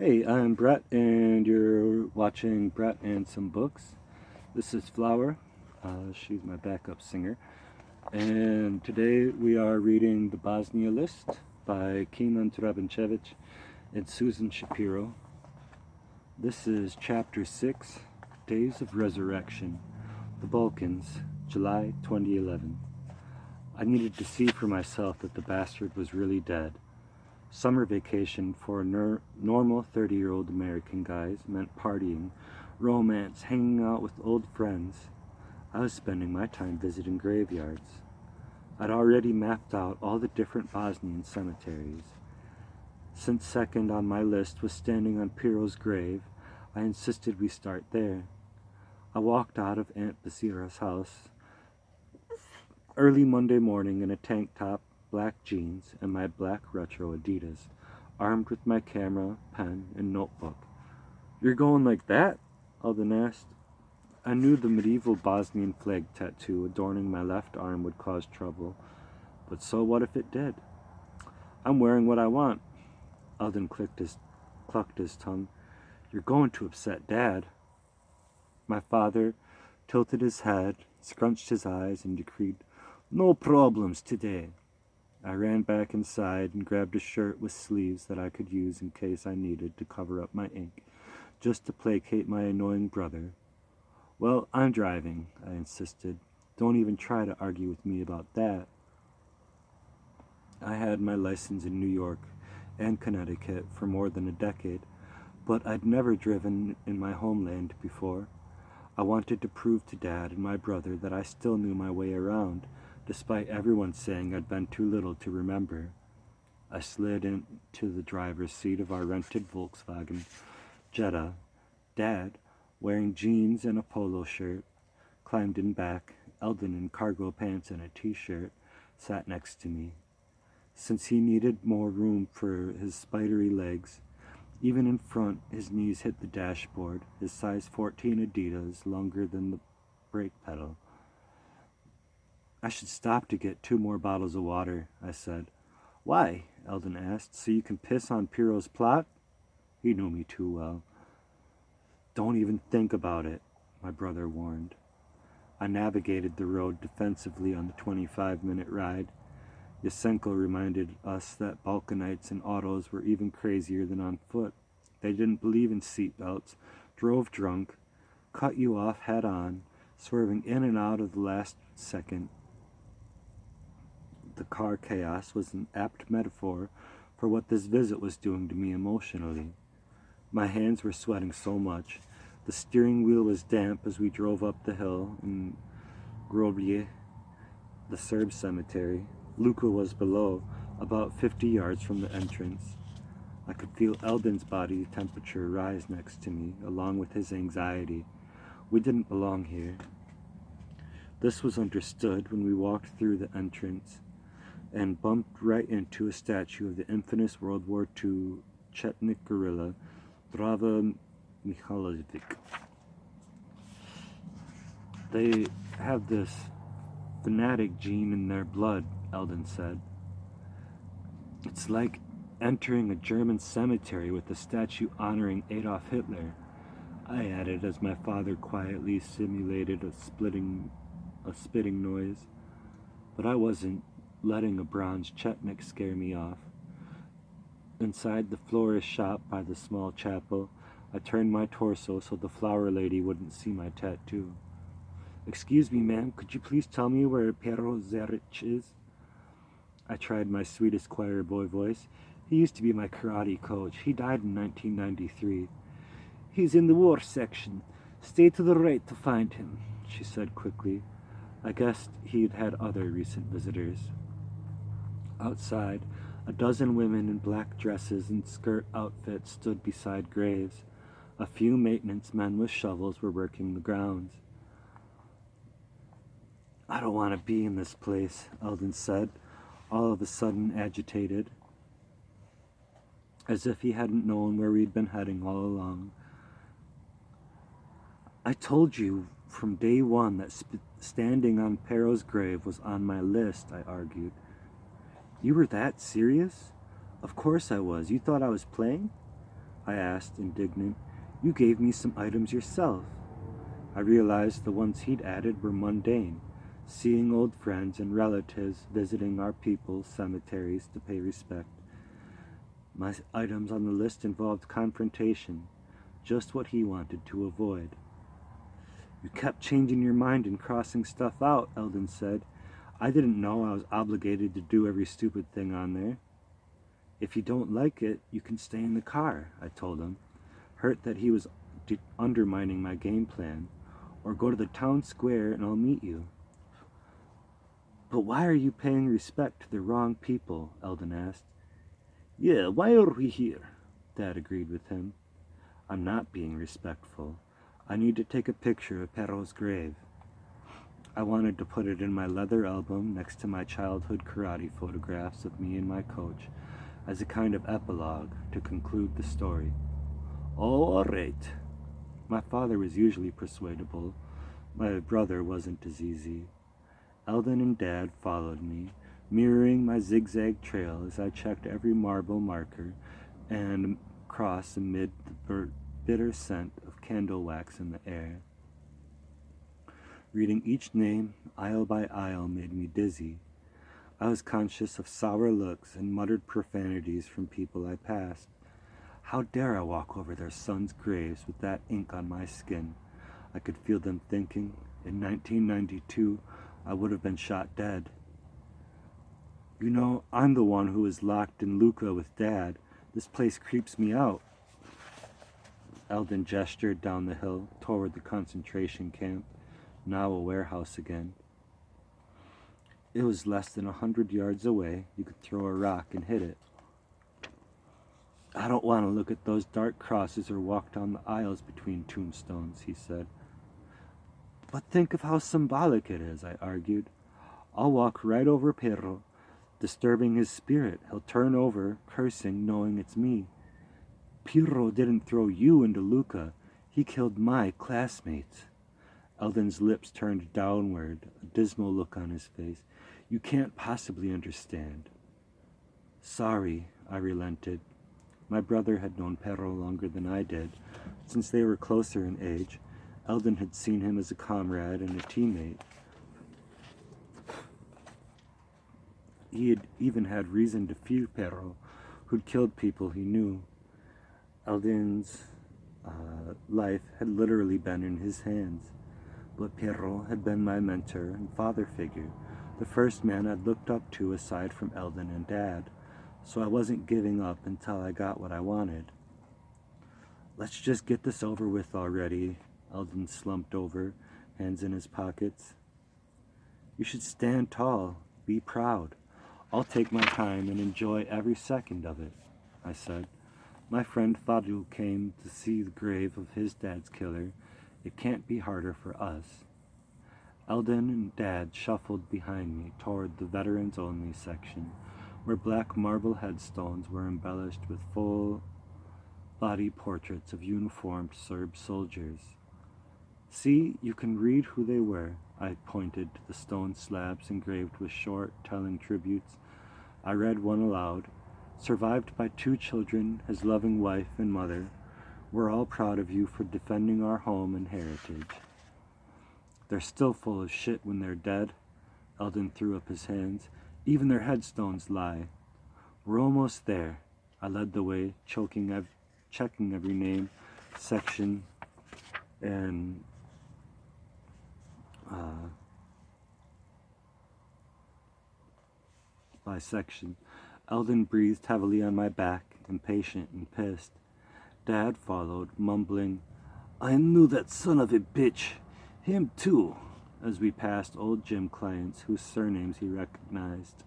Hey, I'm Brett, and you're watching Brett and Some Books. This is Flower. She's my backup singer. And today we are reading The Bosnia List by Kenan Trabenchevich and Susan Shapiro. This is Chapter 6, Days of Resurrection, The Balkans, July 2011. I needed to see for myself that the bastard was really dead. Summer vacation for normal 30-year-old American guys meant partying, romance, hanging out with old friends. I was spending my time visiting graveyards. I'd already mapped out all the different Bosnian cemeteries. Since second on my list was standing on Piro's grave, I insisted we start there. I walked out of Aunt Basira's house early Monday morning in a tank top, black jeans, and my black retro Adidas, armed with my camera, pen, and notebook. "You're going like that?" Alden asked. I knew the medieval Bosnian flag tattoo adorning my left arm would cause trouble, but so what if it did? "I'm wearing what I want." Alden clucked his tongue. "You're going to upset Dad." My father tilted his head, scrunched his eyes, and decreed, "No problems today." I ran back inside and grabbed a shirt with sleeves that I could use in case I needed to cover up my ink, just to placate my annoying brother. "Well, I'm driving," I insisted. "Don't even try to argue with me about that." I had my license in New York and Connecticut for more than a decade, but I'd never driven in my homeland before. I wanted to prove to Dad and my brother that I still knew my way around, despite everyone saying I'd been too little to remember. I slid into the driver's seat of our rented Volkswagen Jetta. Dad, wearing jeans and a polo shirt, climbed in back. Eldon, in cargo pants and a t-shirt, sat next to me. Since he needed more room for his spidery legs, even in front, his knees hit the dashboard, his size 14 Adidas longer than the brake pedal. "I should stop to get 2 more bottles of water," I said. "Why?" Eldon asked. "So you can piss on Piro's plot?" He knew me too well. "Don't even think about it," my brother warned. I navigated the road defensively on the 25-minute ride. Yasenko reminded us that Balkanites in autos were even crazier than on foot. They didn't believe in seatbelts, drove drunk, cut you off head on, swerving in and out of the last second. The car chaos was an apt metaphor for what this visit was doing to me emotionally. My hands were sweating so much. The steering wheel was damp as we drove up the hill in Groblje, the Serb cemetery. Luka was below, about 50 yards from the entrance. I could feel Eldon's body temperature rise next to me, along with his anxiety. We didn't belong here. This was understood when we walked through the entrance and bumped right into a statue of the infamous World War II Chetnik guerrilla, Drava Mihailovic. "They have this fanatic gene in their blood," Eldon said. "It's like entering a German cemetery with a statue honoring Adolf Hitler," I added as my father quietly simulated a spitting noise. But I wasn't letting a bronze Chetnik scare me off. Inside the florist shop by the small chapel, I turned my torso so the flower lady wouldn't see my tattoo. "Excuse me, ma'am, could you please tell me where Pero Zerich is?" I tried my sweetest choir boy voice. "He used to be my karate coach. He died in 1993. "He's in the war section. Stay to the right to find him," she said quickly. I guessed he'd had other recent visitors. Outside, a dozen women in black dresses and skirt outfits stood beside graves. A few maintenance men with shovels were working the grounds. "I don't want to be in this place," Eldon said, all of a sudden agitated, as if he hadn't known where we'd been heading all along. "I told you from day one that standing on Pero's grave was on my list," I argued. "You were that serious?" "Of course I was. You thought I was playing?" I asked, indignant. You gave me some items yourself. I realized the ones he'd added were mundane, seeing old friends and relatives visiting our people's cemeteries to pay respect. My items on the list involved confrontation, just what he wanted to avoid. You kept changing your mind and crossing stuff out, Eldon said. I didn't know I was obligated to do every stupid thing on there. If you don't like it, you can stay in the car, I told him, hurt that he was undermining my game plan. Or go to the town square and I'll meet you. But why are you paying respect to the wrong people? Eldon asked. Yeah, why are we here? Dad agreed with him. I'm not being respectful. I need to take a picture of Perro's grave. I wanted to put it in my leather album next to my childhood karate photographs of me and my coach as a kind of epilogue to conclude the story. All right. My father was usually persuadable. My brother wasn't as easy. Eldon and Dad followed me, mirroring my zigzag trail as I checked every marble marker and cross amid the bitter scent of candle wax in the air. Reading each name, aisle by aisle, made me dizzy. I was conscious of sour looks and muttered profanities from people I passed. How dare I walk over their sons' graves with that ink on my skin? I could feel them thinking, in 1992, I would have been shot dead. You know, I'm the one who was locked in Lucca with Dad. This place creeps me out. Eldon gestured down the hill toward the concentration camp, now a warehouse again. It was less than 100 yards away. You could throw a rock and hit it. I don't want to look at those dark crosses or walk down the aisles between tombstones, he said. But think of how symbolic it is, I argued. I'll walk right over Perro, disturbing his spirit. He'll turn over, cursing, knowing it's me. Pirro didn't throw you into Lucca. He killed my classmates. Eldon's lips turned downward, a dismal look on his face. You can't possibly understand. Sorry, I relented. My brother had known Perro longer than I did. Since they were closer in age, Eldon had seen him as a comrade and a teammate. He had even had reason to fear Perro, who'd killed people he knew. Eldon's life had literally been in his hands, but Perro had been my mentor and father figure, the first man I'd looked up to aside from Eldon and Dad, so I wasn't giving up until I got what I wanted. Let's just get this over with already. Eldon slumped over, hands in his pockets. You should stand tall, be proud. I'll take my time and enjoy every second of it, I said. My friend Fadul came to see the grave of his dad's killer. It can't be harder for us. Eldon and Dad shuffled behind me toward the veterans-only section, where black marble headstones were embellished with full-body portraits of uniformed Serb soldiers. See, you can read who they were. I pointed to the stone slabs engraved with short, telling tributes. I read one aloud. Survived by 2 children, his loving wife and mother. We're all proud of you for defending our home and heritage. They're still full of shit when they're dead. Eldon threw up his hands. Even their headstones lie. We're almost there. I led the way, checking every name, section, and by section. Eldon breathed heavily on my back, impatient and pissed. Dad followed, mumbling, I knew that son of a bitch. Him too, as we passed old gym clients whose surnames he recognized.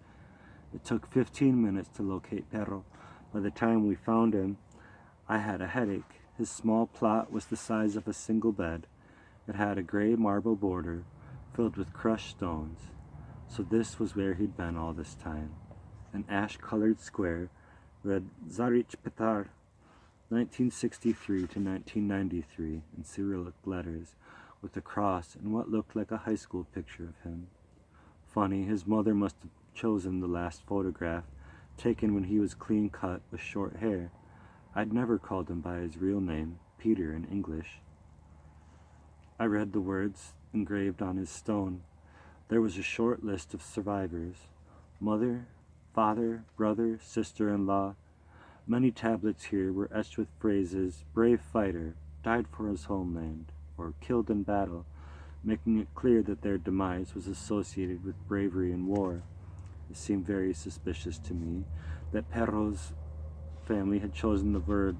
It took 15 minutes to locate Perro. By the time we found him, I had a headache. His small plot was the size of a single bed. It had a gray marble border filled with crushed stones. So this was where he'd been all this time. An ash-colored square read Zarich Petar, 1963 to 1993 in Cyrillic letters, with a cross and what looked like a high school picture of him. Funny, his mother must have chosen the last photograph, taken when he was clean-cut with short hair. I'd never called him by his real name, Peter in English. I read the words engraved on his stone. There was a short list of survivors: mother, father, brother, sister-in-law. Many tablets here were etched with phrases: brave fighter, died for his homeland, or killed in battle, making it clear that their demise was associated with bravery in war. It seemed very suspicious to me that Perro's family had chosen the verb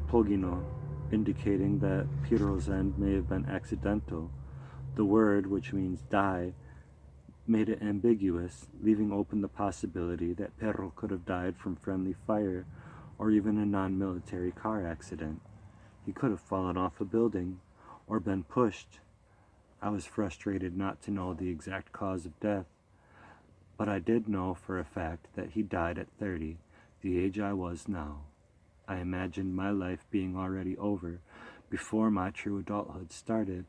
pogino, indicating that Piro's end may have been accidental. The word, which means die, made it ambiguous, leaving open the possibility that Perro could have died from friendly fire or even a non-military car accident. He could have fallen off a building or been pushed. I was frustrated not to know the exact cause of death, but I did know for a fact that he died at 30, the age I was now. I imagined my life being already over before my true adulthood started.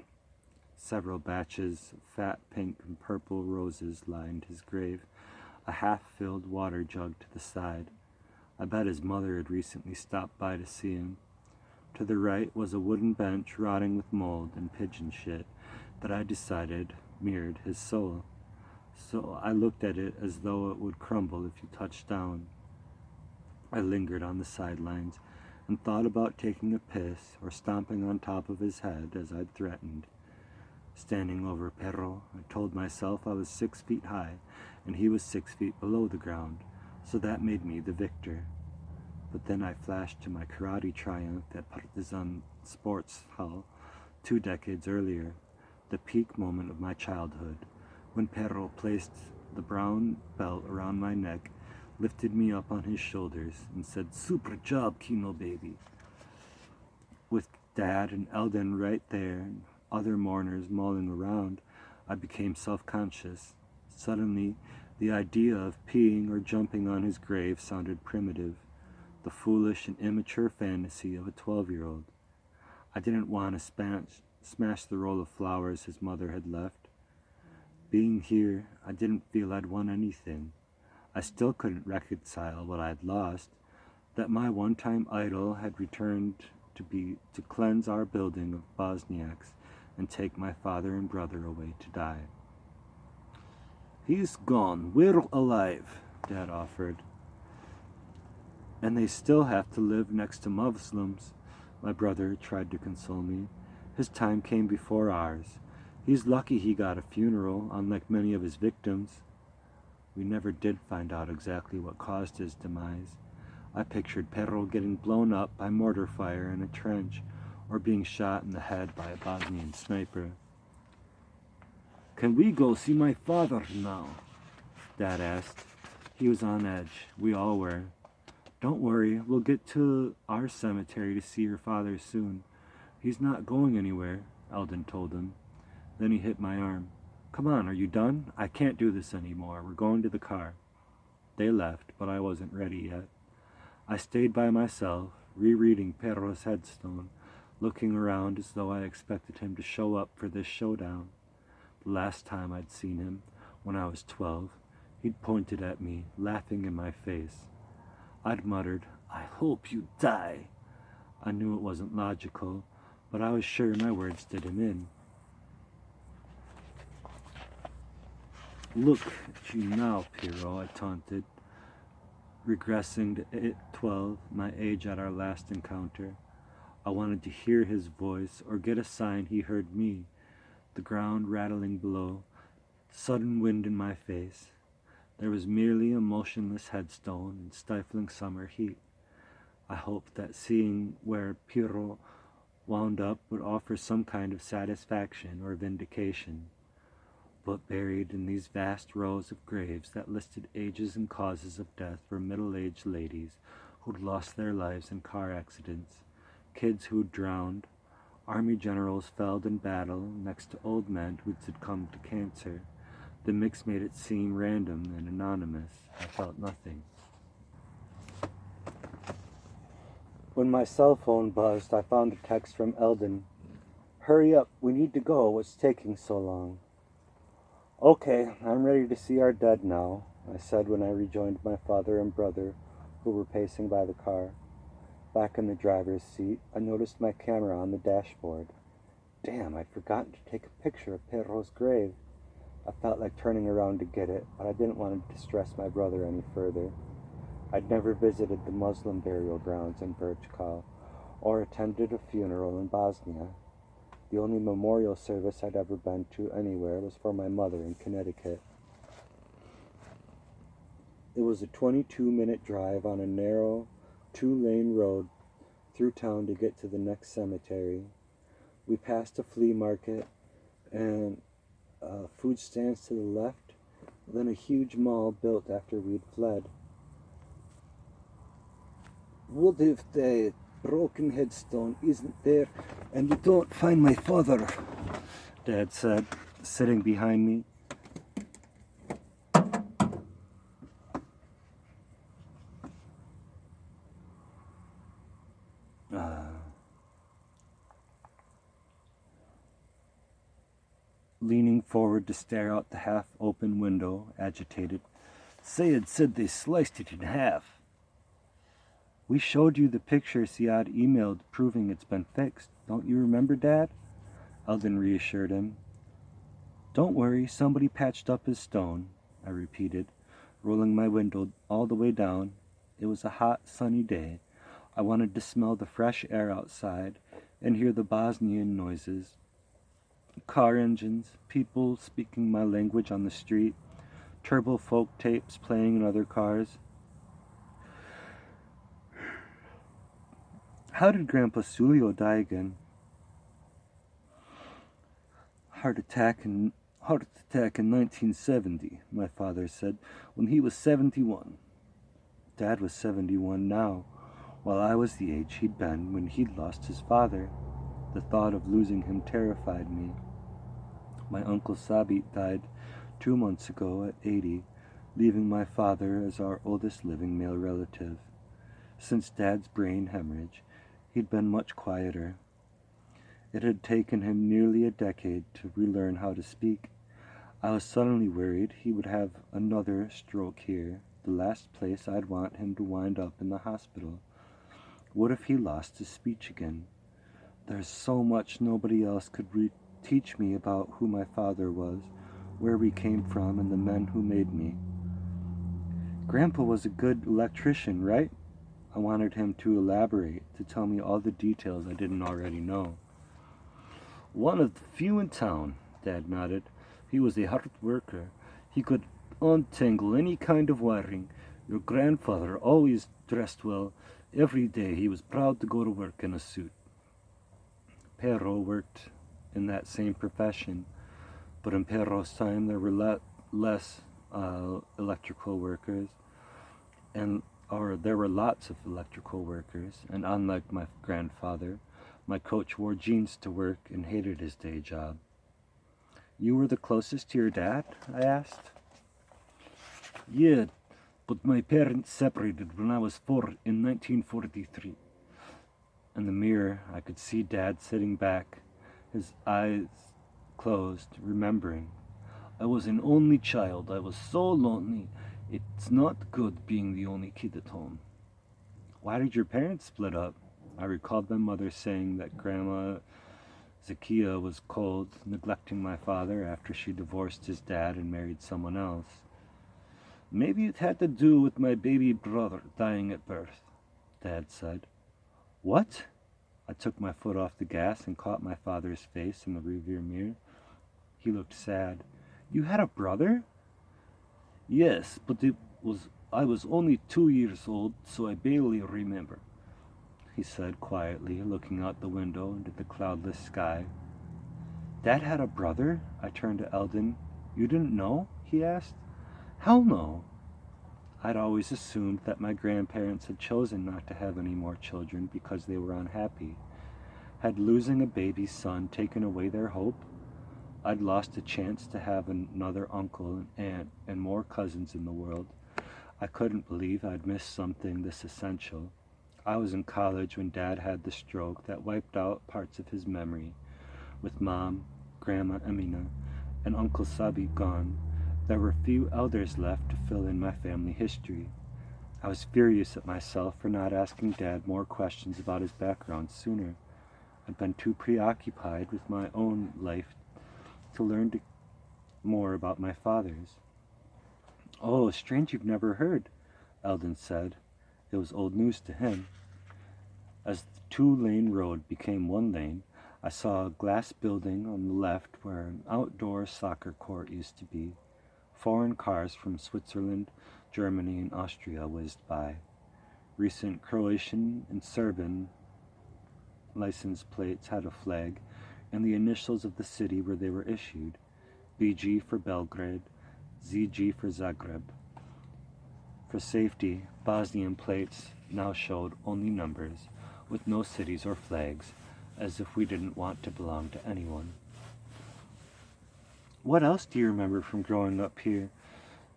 Several batches of fat pink and purple roses lined his grave, a half-filled water jug to the side. I bet his mother had recently stopped by to see him. To the right was a wooden bench rotting with mold and pigeon shit that I decided mirrored his soul. So I looked at it as though it would crumble if you touched down. I lingered on the sidelines and thought about taking a piss or stomping on top of his head as I'd threatened. Standing over Perro, I told myself I was 6 feet high and he was 6 feet below the ground, so that made me the victor. But then I flashed to my karate triumph at Partizan Sports Hall 2 decades earlier, the peak moment of my childhood, when Perro placed the brown belt around my neck, lifted me up on his shoulders, and said, "Super job, Kino baby." With Dad and Eldon right there, and other mourners mulling around, I became self-conscious. Suddenly, the idea of peeing or jumping on his grave sounded primitive, the foolish and immature fantasy of a 12-year-old. I didn't want to smash the roll of flowers his mother had left. Being here, I didn't feel I'd won anything. I still couldn't reconcile what I'd lost, that my one-time idol had returned to cleanse our building of Bosniaks and take my father and brother away to die. "He's gone. We're alive," Dad offered. "And they still have to live next to Muslims," my brother tried to console me. "His time came before ours. He's lucky he got a funeral, unlike many of his victims." We never did find out exactly what caused his demise. I pictured Perro getting blown up by mortar fire in a trench, or being shot in the head by a Bosnian sniper. "Can we go see my father now?" Dad asked. He was on edge. We all were. "Don't worry, we'll get to our cemetery to see your father soon. He's not going anywhere," Eldon told him. Then he hit my arm. "Come on, are you done? I can't do this anymore. We're going to the car." They left, but I wasn't ready yet. I stayed by myself, rereading Perro's headstone, looking around as though I expected him to show up for this showdown. The last time I'd seen him, when I was 12, he'd pointed at me, laughing in my face. I'd muttered, "I hope you die." I knew it wasn't logical, but I was sure my words did him in. "Look at you now, Piero," I taunted, regressing to 12, my age at our last encounter. I wanted to hear his voice or get a sign he heard me, the ground rattling below, sudden wind in my face. There was merely a motionless headstone and stifling summer heat. I hoped that seeing where Piero wound up would offer some kind of satisfaction or vindication. But buried in these vast rows of graves that listed ages and causes of death were middle-aged ladies who'd lost their lives in car accidents, kids who'd drowned, army generals felled in battle next to old men who'd succumbed to cancer. The mix made it seem random and anonymous. I felt nothing. When my cell phone buzzed, I found a text from Eldon. "Hurry up, we need to go. What's taking so long?" "Okay, I'm ready to see our dead now," I said when I rejoined my father and brother, who were pacing by the car. Back in the driver's seat, I noticed my camera on the dashboard. Damn, I'd forgotten to take a picture of Perro's grave. I felt like turning around to get it, but I didn't want to distress my brother any further. I'd never visited the Muslim burial grounds in Birchkal or attended a funeral in Bosnia. The only memorial service I'd ever been to anywhere was for my mother in Connecticut. It was a 22-minute drive on a narrow, two-lane road through town to get to the next cemetery. We passed a flea market and food stands to the left, then a huge mall built after we'd fled. What if the broken headstone isn't there and you don't find my father? Dad said, sitting behind me. Leaning forward to stare out the half-open window, agitated. Sayed said they sliced it in half. We showed you the picture Siad emailed proving it's been fixed. Don't you remember, Dad? Eldon reassured him. Don't worry, somebody patched up his stone, I repeated, rolling my window all the way down. It was a hot, sunny day. I wanted to smell the fresh air outside and hear the Bosnian noises. Car engines, people speaking my language on the street, turbo folk tapes playing in other cars. How did Grandpa Sulio die again? Heart attack in 1970, my father said, when he was 71. Dad was 71 now, while I was the age he'd been when he'd lost his father. The thought of losing him terrified me. My Uncle Sabit died 2 months ago at 80, leaving my father as our oldest living male relative. Since Dad's brain hemorrhage, he'd been much quieter. It had taken him nearly a decade to relearn how to speak. I was suddenly worried he would have another stroke here, the last place I'd want him to wind up in the hospital. What if he lost his speech again? There's so much nobody else could teach me about who my father was, where we came from, and the men who made me. Grandpa was a good electrician, right? I wanted him to elaborate, to tell me all the details I didn't already know. One of the few in town, Dad nodded. He was a hard worker. He could untangle any kind of wiring. Your grandfather always dressed well. Every day he was proud to go to work in a suit. Perro worked in that same profession, but in Perro's time there were less electrical workers, there were lots of electrical workers, and unlike my grandfather, my coach wore jeans to work and hated his day job. You were the closest to your dad? I asked. Yeah, but my parents separated when I was 4 in 1943. In the mirror, I could see Dad sitting back, his eyes closed, remembering. I was an only child. I was so lonely. It's not good being the only kid at home. Why did your parents split up? I recalled my mother saying that Grandma Zakia was cold, neglecting my father after she divorced his dad and married someone else. Maybe it had to do with my baby brother dying at birth, Dad said. What? I took my foot off the gas and caught my father's face in the rearview mirror. He looked sad. You had a brother? Yes, but I was only 2 years old, so I barely remember, he said quietly, looking out the window into the cloudless sky. Dad had a brother? I turned to Eldon. You didn't know? He asked. Hell no. I'd always assumed that my grandparents had chosen not to have any more children because they were unhappy. Had losing a baby son taken away their hope? I'd lost a chance to have another uncle and aunt and more cousins in the world. I couldn't believe I'd missed something this essential. I was in college when Dad had the stroke that wiped out parts of his memory. With Mom, Grandma Amina, and Uncle Sabi gone, there were few elders left to fill in my family history. I was furious at myself for not asking Dad more questions about his background sooner. I'd been too preoccupied with my own life to learn more about my father's. "Oh, strange you've never heard," Eldon said. It was old news to him. As the two-lane road became one lane, I saw a glass building on the left where an outdoor soccer court used to be. Foreign cars from Switzerland, Germany, and Austria whizzed by. Recent Croatian and Serbian license plates had a flag and the initials of the city where they were issued: BG for Belgrade, ZG for Zagreb. For safety, Bosnian plates now showed only numbers, with no cities or flags, as if we didn't want to belong to anyone. "What else do you remember from growing up here?"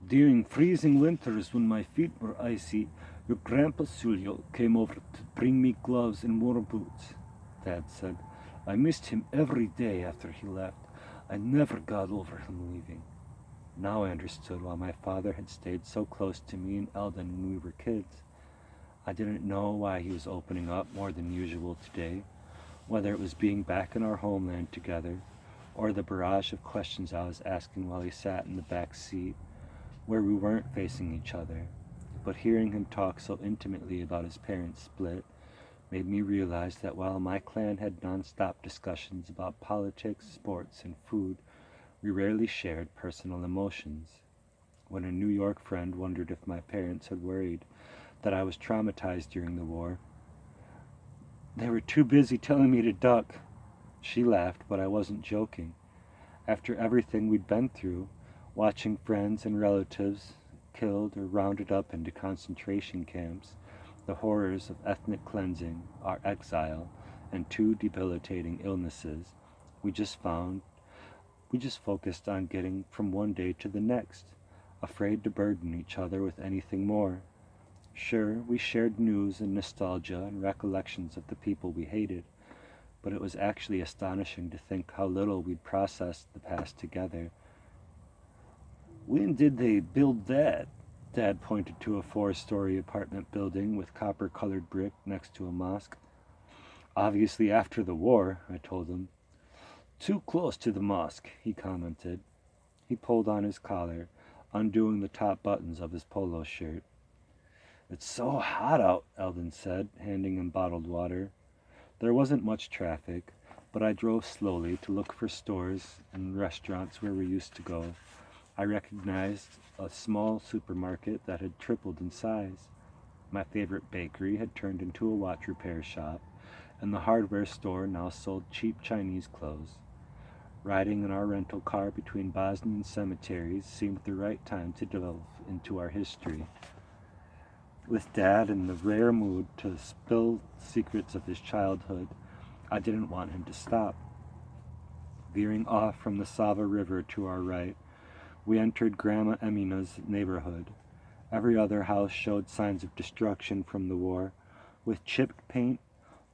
"During freezing winters when my feet were icy, your grandpa Sulio came over to bring me gloves and warm boots," Dad said. "I missed him every day after he left. I never got over him leaving." Now I understood why my father had stayed so close to me and Eldon when we were kids. I didn't know why he was opening up more than usual today, whether it was being back in our homeland together, or the barrage of questions I was asking while he sat in the back seat, where we weren't facing each other. But hearing him talk so intimately about his parents' split made me realize that while my clan had non-stop discussions about politics, sports, and food, we rarely shared personal emotions. When a New York friend wondered if my parents had worried that I was traumatized during the war, "They were too busy telling me to duck." She laughed, but I wasn't joking. After everything we'd been through, watching friends and relatives killed or rounded up into concentration camps, the horrors of ethnic cleansing, our exile, and 2 debilitating illnesses, we just focused on getting from one day to the next, afraid to burden each other with anything more. Sure, we shared news and nostalgia and recollections of the people we hated, but it was actually astonishing to think how little we'd processed the past together. "When did they build that?" Dad pointed to a 4-story apartment building with copper-colored brick next to a mosque. "Obviously after the war," I told him. "Too close to the mosque," he commented. He pulled on his collar, undoing the top buttons of his polo shirt. "It's so hot out," Eldon said, handing him bottled water. There wasn't much traffic, but I drove slowly to look for stores and restaurants where we used to go. I recognized a small supermarket that had tripled in size. My favorite bakery had turned into a watch repair shop, and the hardware store now sold cheap Chinese clothes. Riding in our rental car between Bosnian cemeteries seemed the right time to delve into our history. With Dad in the rare mood to spill secrets of his childhood, I didn't want him to stop. Veering off from the Sava River to our right, we entered Grandma Emina's neighborhood. Every other house showed signs of destruction from the war, with chipped paint,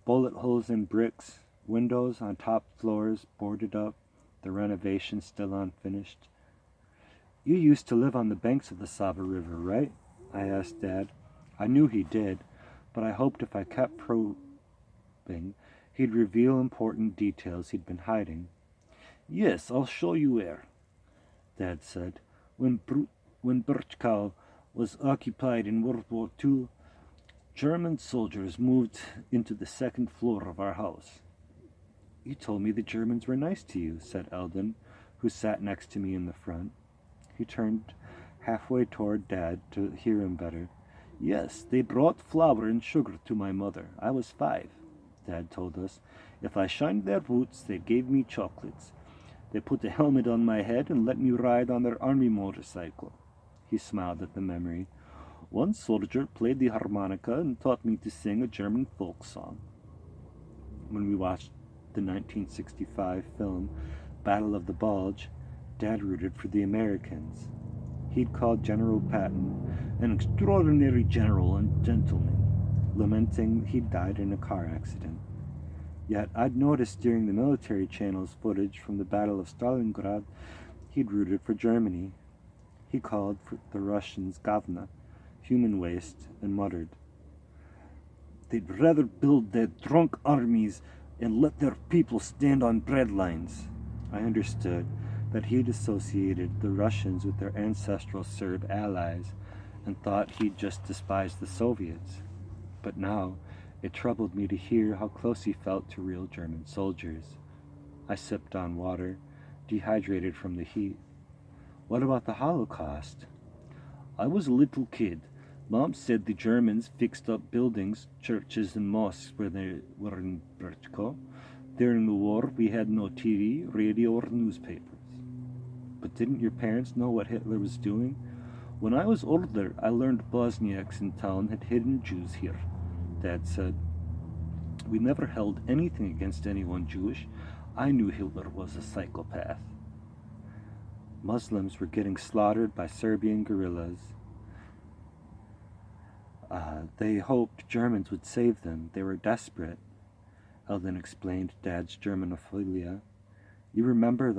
bullet holes in bricks, windows on top floors boarded up, the renovation still unfinished. "You used to live on the banks of the Sava River, right?" I asked Dad. I knew he did, but I hoped if I kept probing, he'd reveal important details he'd been hiding. "Yes, I'll show you where," Dad said. When Birchkow was occupied in World War II, German soldiers moved into the second floor of our house." "You told me the Germans were nice to you," said Eldon, who sat next to me in the front. He turned halfway toward Dad to hear him better. "Yes, they brought flour and sugar to my mother. I was 5, Dad told us. If I shined their boots, they gave me chocolates. They put a helmet on my head and let me ride on their army motorcycle." He smiled at the memory. "One soldier played the harmonica and taught me to sing a German folk song." When we watched the 1965 film Battle of the Bulge, Dad rooted for the Americans. He'd called General Patton an extraordinary general and gentleman, lamenting he'd died in a car accident. Yet I'd noticed during the military channel's footage from the Battle of Stalingrad, he'd rooted for Germany. He called for the Russians Govna, human waste, and muttered, "They'd rather build their drunk armies and let their people stand on bread lines." I understood that he'd associated the Russians with their ancestral Serb allies and thought he'd just despised the Soviets. But now it troubled me to hear how close he felt to real German soldiers. I sipped on water, dehydrated from the heat. "What about the Holocaust?" "I was a little kid. Mom said the Germans fixed up buildings, churches, and mosques where they were in Brčko. During the war, we had no TV, radio, or newspapers." "But didn't your parents know what Hitler was doing?" "When I was older, I learned Bosniaks in town had hidden Jews here," Dad said. "We never held anything against anyone Jewish. I knew Hitler was a psychopath." Muslims were getting slaughtered by Serbian guerrillas. They hoped Germans would save them. They were desperate. Eldon explained Dad's Germanophilia. You remember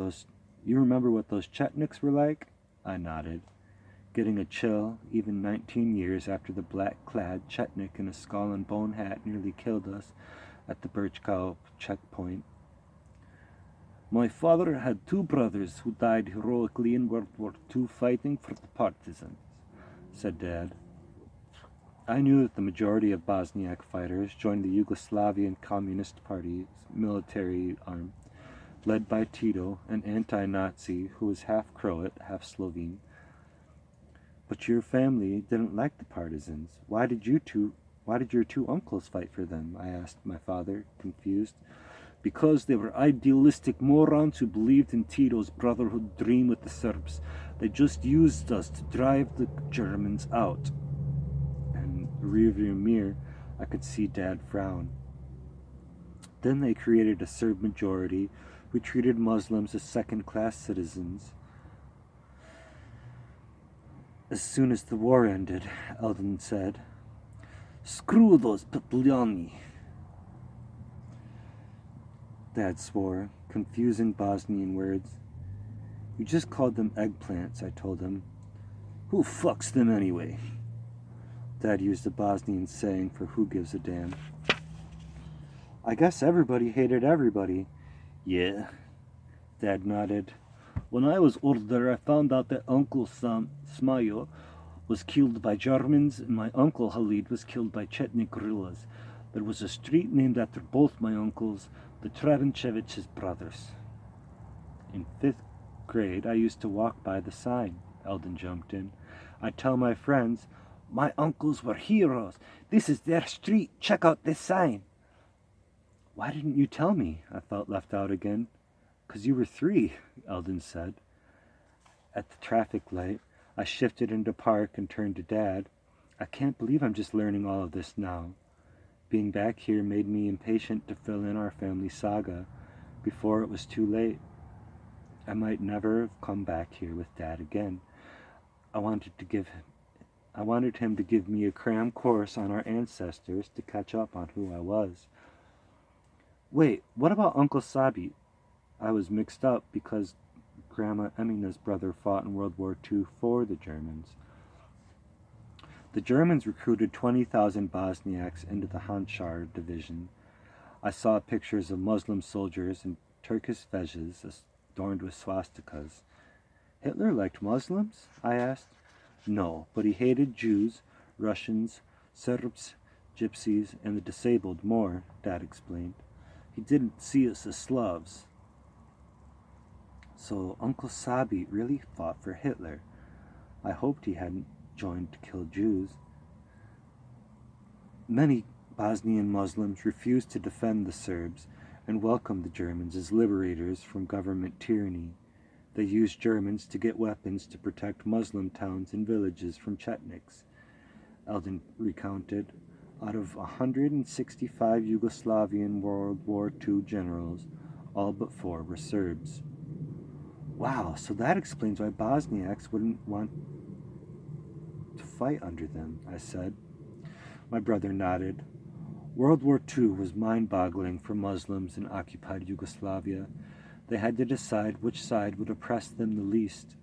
what those Chetniks were like?" I nodded, getting a chill even 19 years after the black-clad Chetnik in a skull and bone hat nearly killed us at the Birchkow checkpoint. "My father had 2 brothers who died heroically in World War II fighting for the partisans," said Dad. I knew that the majority of Bosniak fighters joined the Yugoslavian Communist Party's military arm, led by Tito, an anti-Nazi who was half Croat, half Slovene. "But your family didn't like the partisans. Why did your 2 uncles fight for them?" I asked my father, confused. "Because they were idealistic morons who believed in Tito's brotherhood dream with the Serbs. They just used us to drive the Germans out." In the rearview mirror, I could see Dad frown. "Then they created a Serb majority who treated Muslims as second-class citizens. As soon as the war ended," Eldon said. "Screw those Pepeljani." Dad swore, confusing Bosnian words. "You just called them eggplants," I told him. "Who fucks them anyway?" Dad used a Bosnian saying for who gives a damn. "I guess everybody hated everybody." "Yeah," Dad nodded. "When I was older, I found out that Uncle Smajo was killed by Germans and my Uncle Halid was killed by Chetnik guerrillas. There was a street named after both my uncles, the Travenchevich's brothers." "In 5th grade, I used to walk by the sign," Eldon jumped in. "I'd tell my friends, 'My uncles were heroes. This is their street. Check out this sign.'" "Why didn't you tell me?" I felt left out again. "'Cause you were 3, Eldon said. At the traffic light, I shifted into park and turned to Dad. I can't believe I'm just learning all of this now. Being back here made me impatient to fill in our family saga before it was too late. I might never have come back here with Dad again. I wanted him to give me a cram course on our ancestors to catch up on who I was. "Wait, what about Uncle Sabi?" I was mixed up because Grandma Emina's brother fought in World War II for the Germans. The Germans recruited 20,000 Bosniaks into the Handschar division. I saw pictures of Muslim soldiers in Turkish fezes adorned with swastikas. "Hitler liked Muslims?" I asked. "No, but he hated Jews, Russians, Serbs, Gypsies, and the disabled more," Dad explained. "He didn't see us as Slavs." So Uncle Sabi really fought for Hitler. I hoped he hadn't joined to kill Jews. Many Bosnian Muslims refused to defend the Serbs and welcomed the Germans as liberators from government tyranny. They used Germans to get weapons to protect Muslim towns and villages from Chetniks. Eldon recounted. Out of 165 Yugoslavian World War II generals, all but 4 were Serbs. "Wow, so that explains why Bosniaks wouldn't want to fight under them," I said. My brother nodded. World War II was mind-boggling for Muslims in occupied Yugoslavia. They had to decide which side would oppress them the least.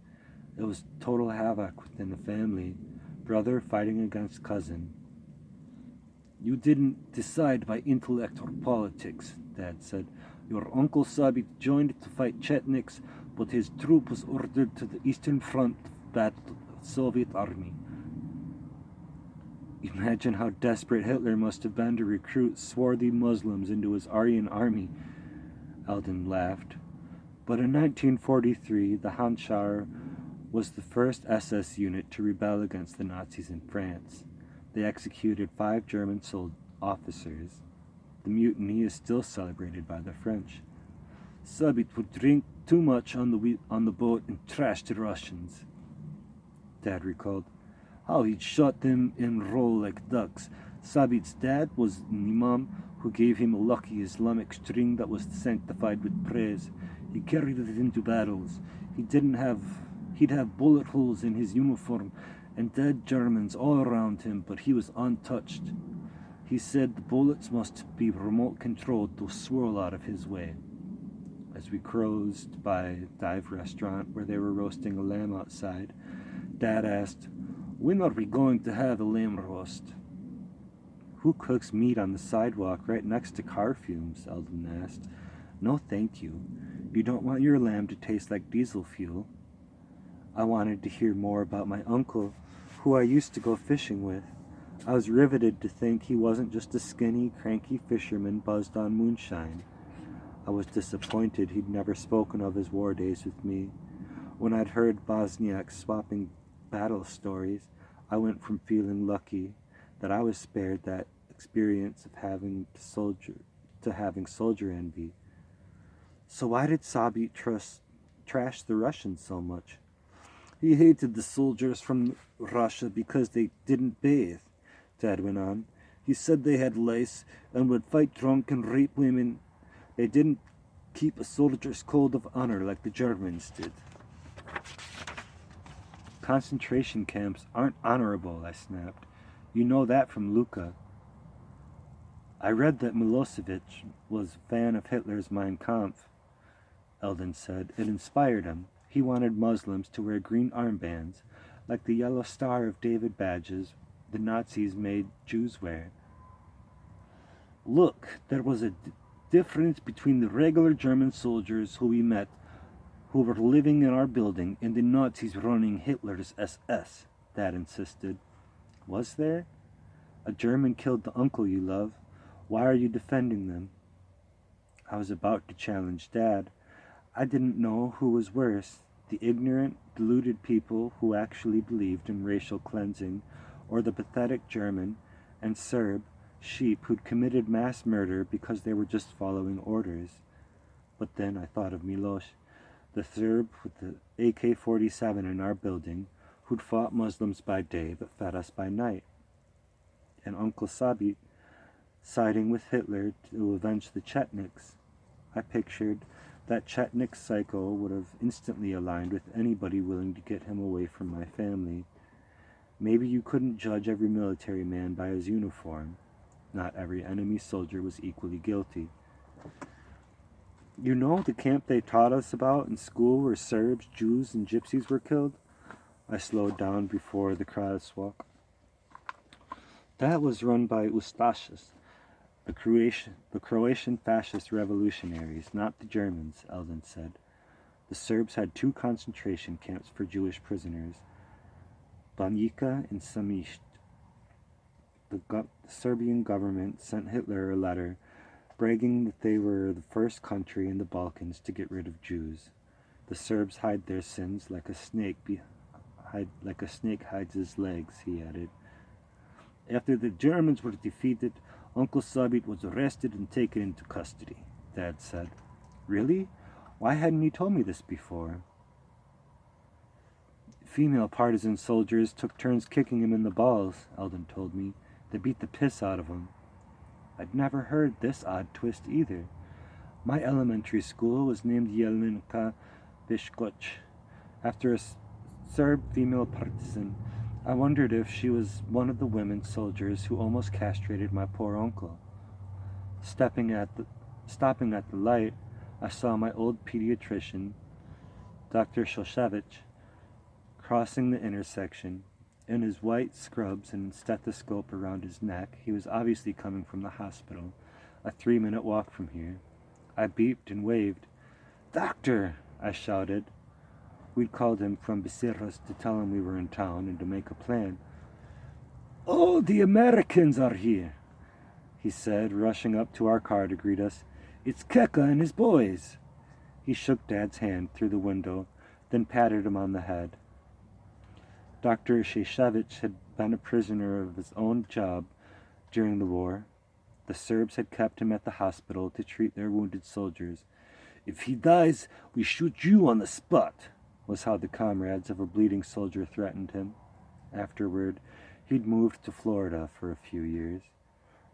It was total havoc within the family. brother fighting against cousin. You didn't decide by intellect or politics, Dad said. Your uncle Sabit joined to fight Chetniks, but his troop was ordered to the Eastern Front to battle the Soviet army. Imagine how desperate Hitler must have been to recruit swarthy Muslims into his Aryan army, Eldon laughed. But in 1943, the Handschar was the first SS unit to rebel against the Nazis in France. They executed 5 German officers. The mutiny is still celebrated by the French. Sabit would drink too much on the boat and trash the Russians, Dad recalled. How he'd shot them and roll like ducks. Sabit's dad was an imam who gave him a lucky Islamic string that was sanctified with praise. He carried it into battles. He'd have bullet holes in his uniform and dead Germans all around him, but he was untouched. He said the bullets must be remote controlled to swirl out of his way. As we cruised by a dive restaurant where they were roasting a lamb outside, Dad asked, "When are we going to have a lamb roast?" "Who cooks meat on the sidewalk right next to car fumes?" Eldon asked. "No, thank you. You don't want your lamb to taste like diesel fuel." I wanted to hear more about my uncle, who I used to go fishing with. I was riveted to think he wasn't just a skinny, cranky fisherman buzzed on moonshine. I was disappointed he'd never spoken of his war days with me. When I'd heard Bosniaks swapping battle stories, I went from feeling lucky that I was spared that experience of having soldier envy. So why did Sabit trash the Russians so much? He hated the soldiers from Russia because they didn't bathe, Dad went on. He said they had lice and would fight drunk and rape women. They didn't keep a soldier's code of honor like the Germans did. Concentration camps aren't honorable, I snapped. You know that from Luca. I read that Milosevic was a fan of Hitler's Mein Kampf, Eldon said. It inspired him. He wanted Muslims to wear green armbands, like the yellow Star of David badges the Nazis made Jews wear. Look, there was a difference between the regular German soldiers who we met, who were living in our building, and the Nazis running Hitler's SS, Dad insisted. Was there? A German killed the uncle you love. Why are you defending them? I was about to challenge Dad. I didn't know who was worse, the ignorant, deluded people who actually believed in racial cleansing, or the pathetic German and Serb sheep who'd committed mass murder because they were just following orders. But then I thought of Miloš, the Serb with the AK-47 in our building, who'd fought Muslims by day but fed us by night. And Uncle Sabit siding with Hitler to avenge the Chetniks. I pictured that Chetnik psycho would have instantly aligned with anybody willing to get him away from my family. Maybe you couldn't judge every military man by his uniform. Not every enemy soldier was equally guilty. You know the camp they taught us about in school where Serbs, Jews, and Gypsies were killed? I slowed down before the crosswalk. That was run by Ustašas, the Croatian fascist revolutionaries, not the Germans, Eldon said. The Serbs had 2 concentration camps for Jewish prisoners, Banjica and Samišt. The Serbian government sent Hitler a letter bragging that they were the first country in the Balkans to get rid of Jews. The Serbs hide their sins like a snake hides his legs, he added. After the Germans were defeated, Uncle Sabit was arrested and taken into custody, Dad said. Really? Why hadn't you told me this before? Female partisan soldiers took turns kicking him in the balls, Eldon told me. They beat the piss out of him. I'd never heard this odd twist either. My elementary school was named Jelinka Biškoć, after a Serb female partisan. I wondered if she was one of the women soldiers who almost castrated my poor uncle. Stopping at the light, I saw my old pediatrician, Dr. Shoshevich, crossing the intersection. In his white scrubs and stethoscope around his neck, he was obviously coming from the hospital, a 3-minute walk from here. I beeped and waved. "Doctor!" I shouted. We'd called him from Becerras to tell him we were in town and to make a plan. "Oh, the Americans are here," he said, rushing up to our car to greet us. "It's Keka and his boys." He shook Dad's hand through the window, then patted him on the head. Dr. Sheshevich had been a prisoner of his own job during the war. The Serbs had kept him at the hospital to treat their wounded soldiers. "If he dies, we shoot you on the spot," was how the comrades of a bleeding soldier threatened him. Afterward, he'd moved to Florida for a few years.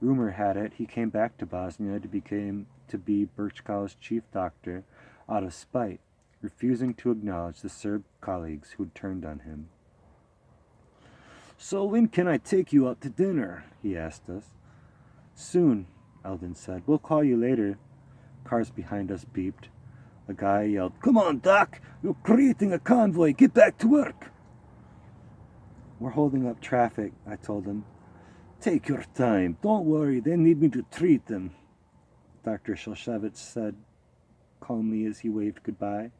Rumor had it he came back to Bosnia to be Birchkow's chief doctor out of spite, refusing to acknowledge the Serb colleagues who'd turned on him. "So when can I take you out to dinner?" he asked us. "Soon," Eldon said. "We'll call you later." Cars behind us beeped. A guy yelled, "Come on, Doc! You're creating a convoy! Get back to work!" "We're holding up traffic," I told him. "Take your time. Don't worry. They need me to treat them," Dr. Shulshevich said calmly as he waved goodbye.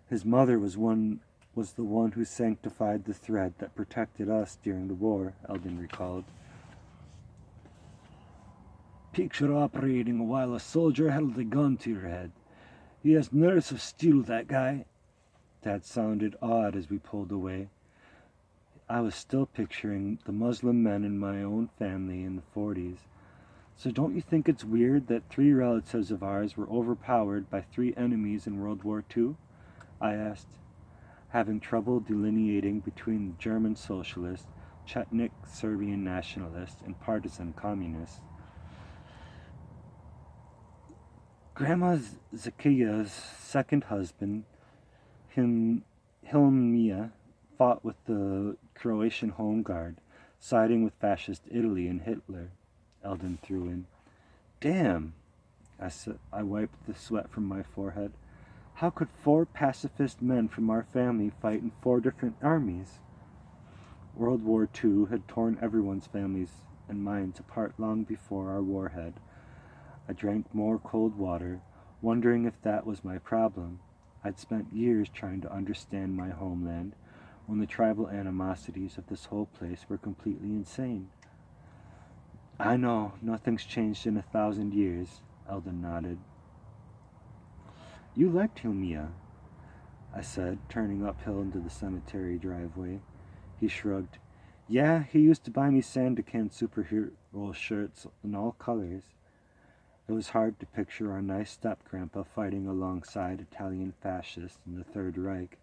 His mother was the one who sanctified the thread that protected us during the war, Eldon recalled. "Picture operating while a soldier held a gun to your head. He has nerves of steel, that guy." Dad sounded awed as we pulled away. I was still picturing the Muslim men in my own family in the 40s. "So don't you think it's weird that 3 relatives of ours were overpowered by 3 enemies in World War II?" I asked, having trouble delineating between the German socialist, Chetnik Serbian nationalist, and partisan communist. Grandma Zakia's second husband, Hilmia, fought with the Croatian Home Guard, siding with fascist Italy and Hitler, Eldon threw in. "Damn," I wiped the sweat from my forehead. "How could 4 pacifist men from our family fight in 4 different armies?" World War II had torn everyone's families and minds apart long before our warhead. I drank more cold water, wondering if that was my problem. I'd spent years trying to understand my homeland, when the tribal animosities of this whole place were completely insane. "I know, nothing's changed in 1,000 years, Eldon nodded. "You liked Hilmia," I said, turning uphill into the cemetery driveway. He shrugged. "Yeah, he used to buy me Sandakan superhero shirts in all colors." It was hard to picture our nice step-grandpa fighting alongside Italian fascists in the Third Reich,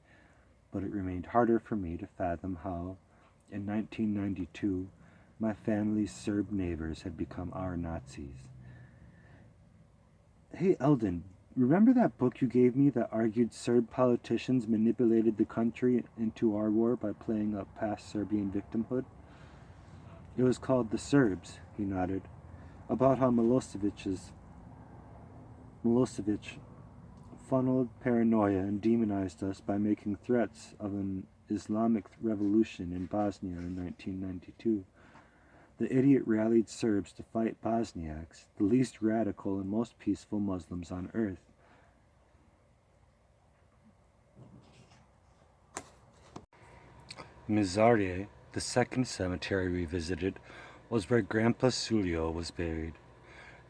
but it remained harder for me to fathom how, in 1992, my family's Serb neighbors had become our Nazis. "Hey, Eldon, remember that book you gave me that argued Serb politicians manipulated the country into our war by playing up past Serbian victimhood?" "It was called The Serbs," he nodded, "about how Milosevic funneled paranoia and demonized us by making threats of an Islamic revolution in Bosnia in 1992. The idiot rallied Serbs to fight Bosniaks, the least radical and most peaceful Muslims on earth. Mizarje, the second cemetery we visited, was where Grandpa Sulio was buried.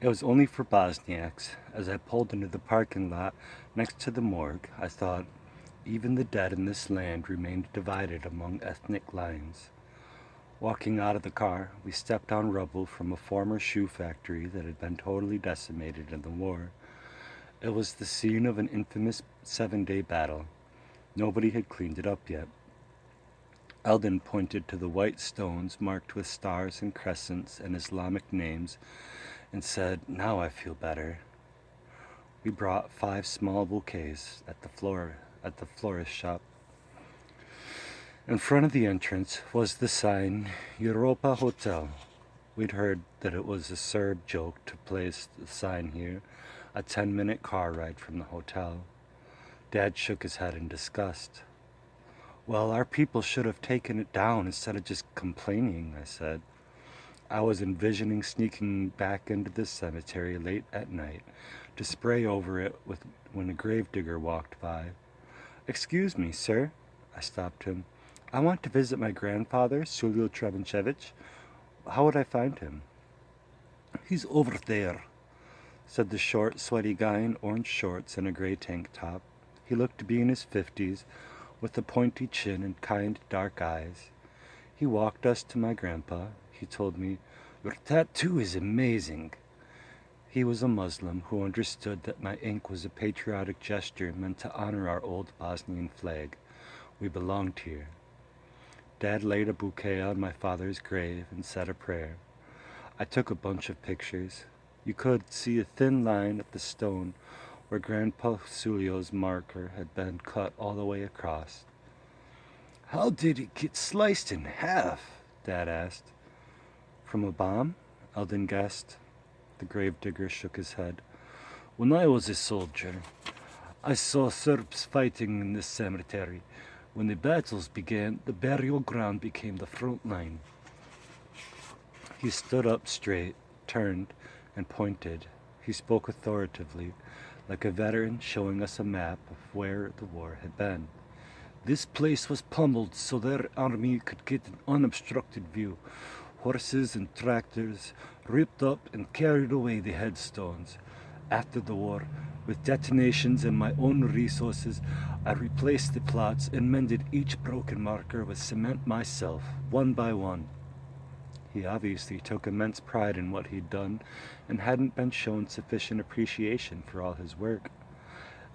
It was only for Bosniaks. As I pulled into the parking lot next to the morgue, I thought, even the dead in this land remained divided among ethnic lines. Walking out of the car, we stepped on rubble from a former shoe factory that had been totally decimated in the war. It was the scene of an infamous 7-day battle. Nobody had cleaned it up yet. Eldon pointed to the white stones marked with stars and crescents and Islamic names and said, "Now I feel better." We brought 5 small bouquets at the florist shop. In front of the entrance was the sign, Europa Hotel. We'd heard that it was a Serb joke to place the sign here, a 10-minute car ride from the hotel. Dad shook his head in disgust. Well, our people should have taken it down instead of just complaining, I said. I was envisioning sneaking back into the cemetery late at night to spray over it when a gravedigger walked by. Excuse me, sir, I stopped him. I want to visit my grandfather, Sulio Trevenchevich. How would I find him? He's over there, said the short, sweaty guy in orange shorts and a gray tank top. He looked to be in his 50s, with a pointy chin and kind, dark eyes. He walked us to my grandpa. He told me, "Your tattoo is amazing." He was a Muslim who understood that my ink was a patriotic gesture meant to honor our old Bosnian flag. We belonged here. Dad laid a bouquet on my father's grave and said a prayer. I took a bunch of pictures. You could see a thin line at the stone where Grandpa Sulio's marker had been cut all the way across. "How did it get sliced in half?" Dad asked. "From a bomb?" Eldon guessed. The gravedigger shook his head. "When I was a soldier, I saw Serbs fighting in this cemetery. When the battles began, the burial ground became the front line." He stood up straight, turned, and pointed. He spoke authoritatively, like a veteran showing us a map of where the war had been. "This place was pummeled so their army could get an unobstructed view. Horses and tractors ripped up and carried away the headstones. After the war, with detonations and my own resources, I replaced the plots and mended each broken marker with cement myself, one by one." He obviously took immense pride in what he'd done and hadn't been shown sufficient appreciation for all his work.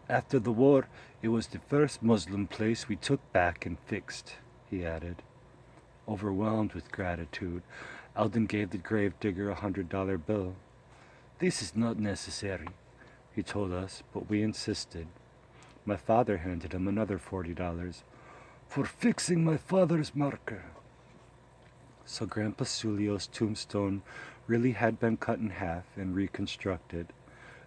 "After the war, it was the first Muslim place we took back and fixed," he added. Overwhelmed with gratitude, Eldon gave the gravedigger $100 bill. "This is not necessary," he told us, but we insisted. My father handed him another $40. "For fixing my father's marker." So Grandpa Sulio's tombstone really had been cut in half and reconstructed.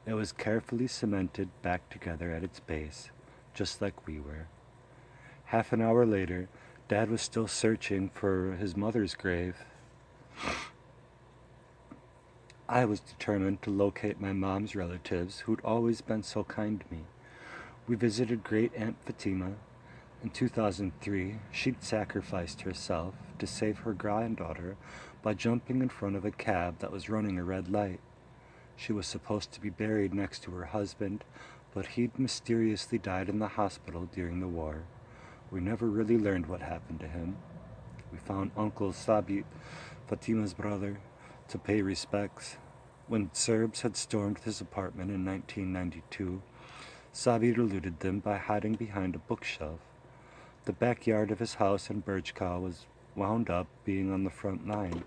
It was carefully cemented back together at its base, just like we were. Half an hour later, Dad was still searching for his mother's grave. I was determined to locate my mom's relatives who'd always been so kind to me. We visited Great Aunt Fatima. In 2003, she'd sacrificed herself to save her granddaughter by jumping in front of a cab that was running a red light. She was supposed to be buried next to her husband, but he'd mysteriously died in the hospital during the war. We never really learned what happened to him. We found Uncle Sabit, Fatima's brother, to pay respects. When Serbs had stormed his apartment in 1992, Sabit eluded them by hiding behind a bookshelf. The backyard of his house in Birchka was wound up being on the front line.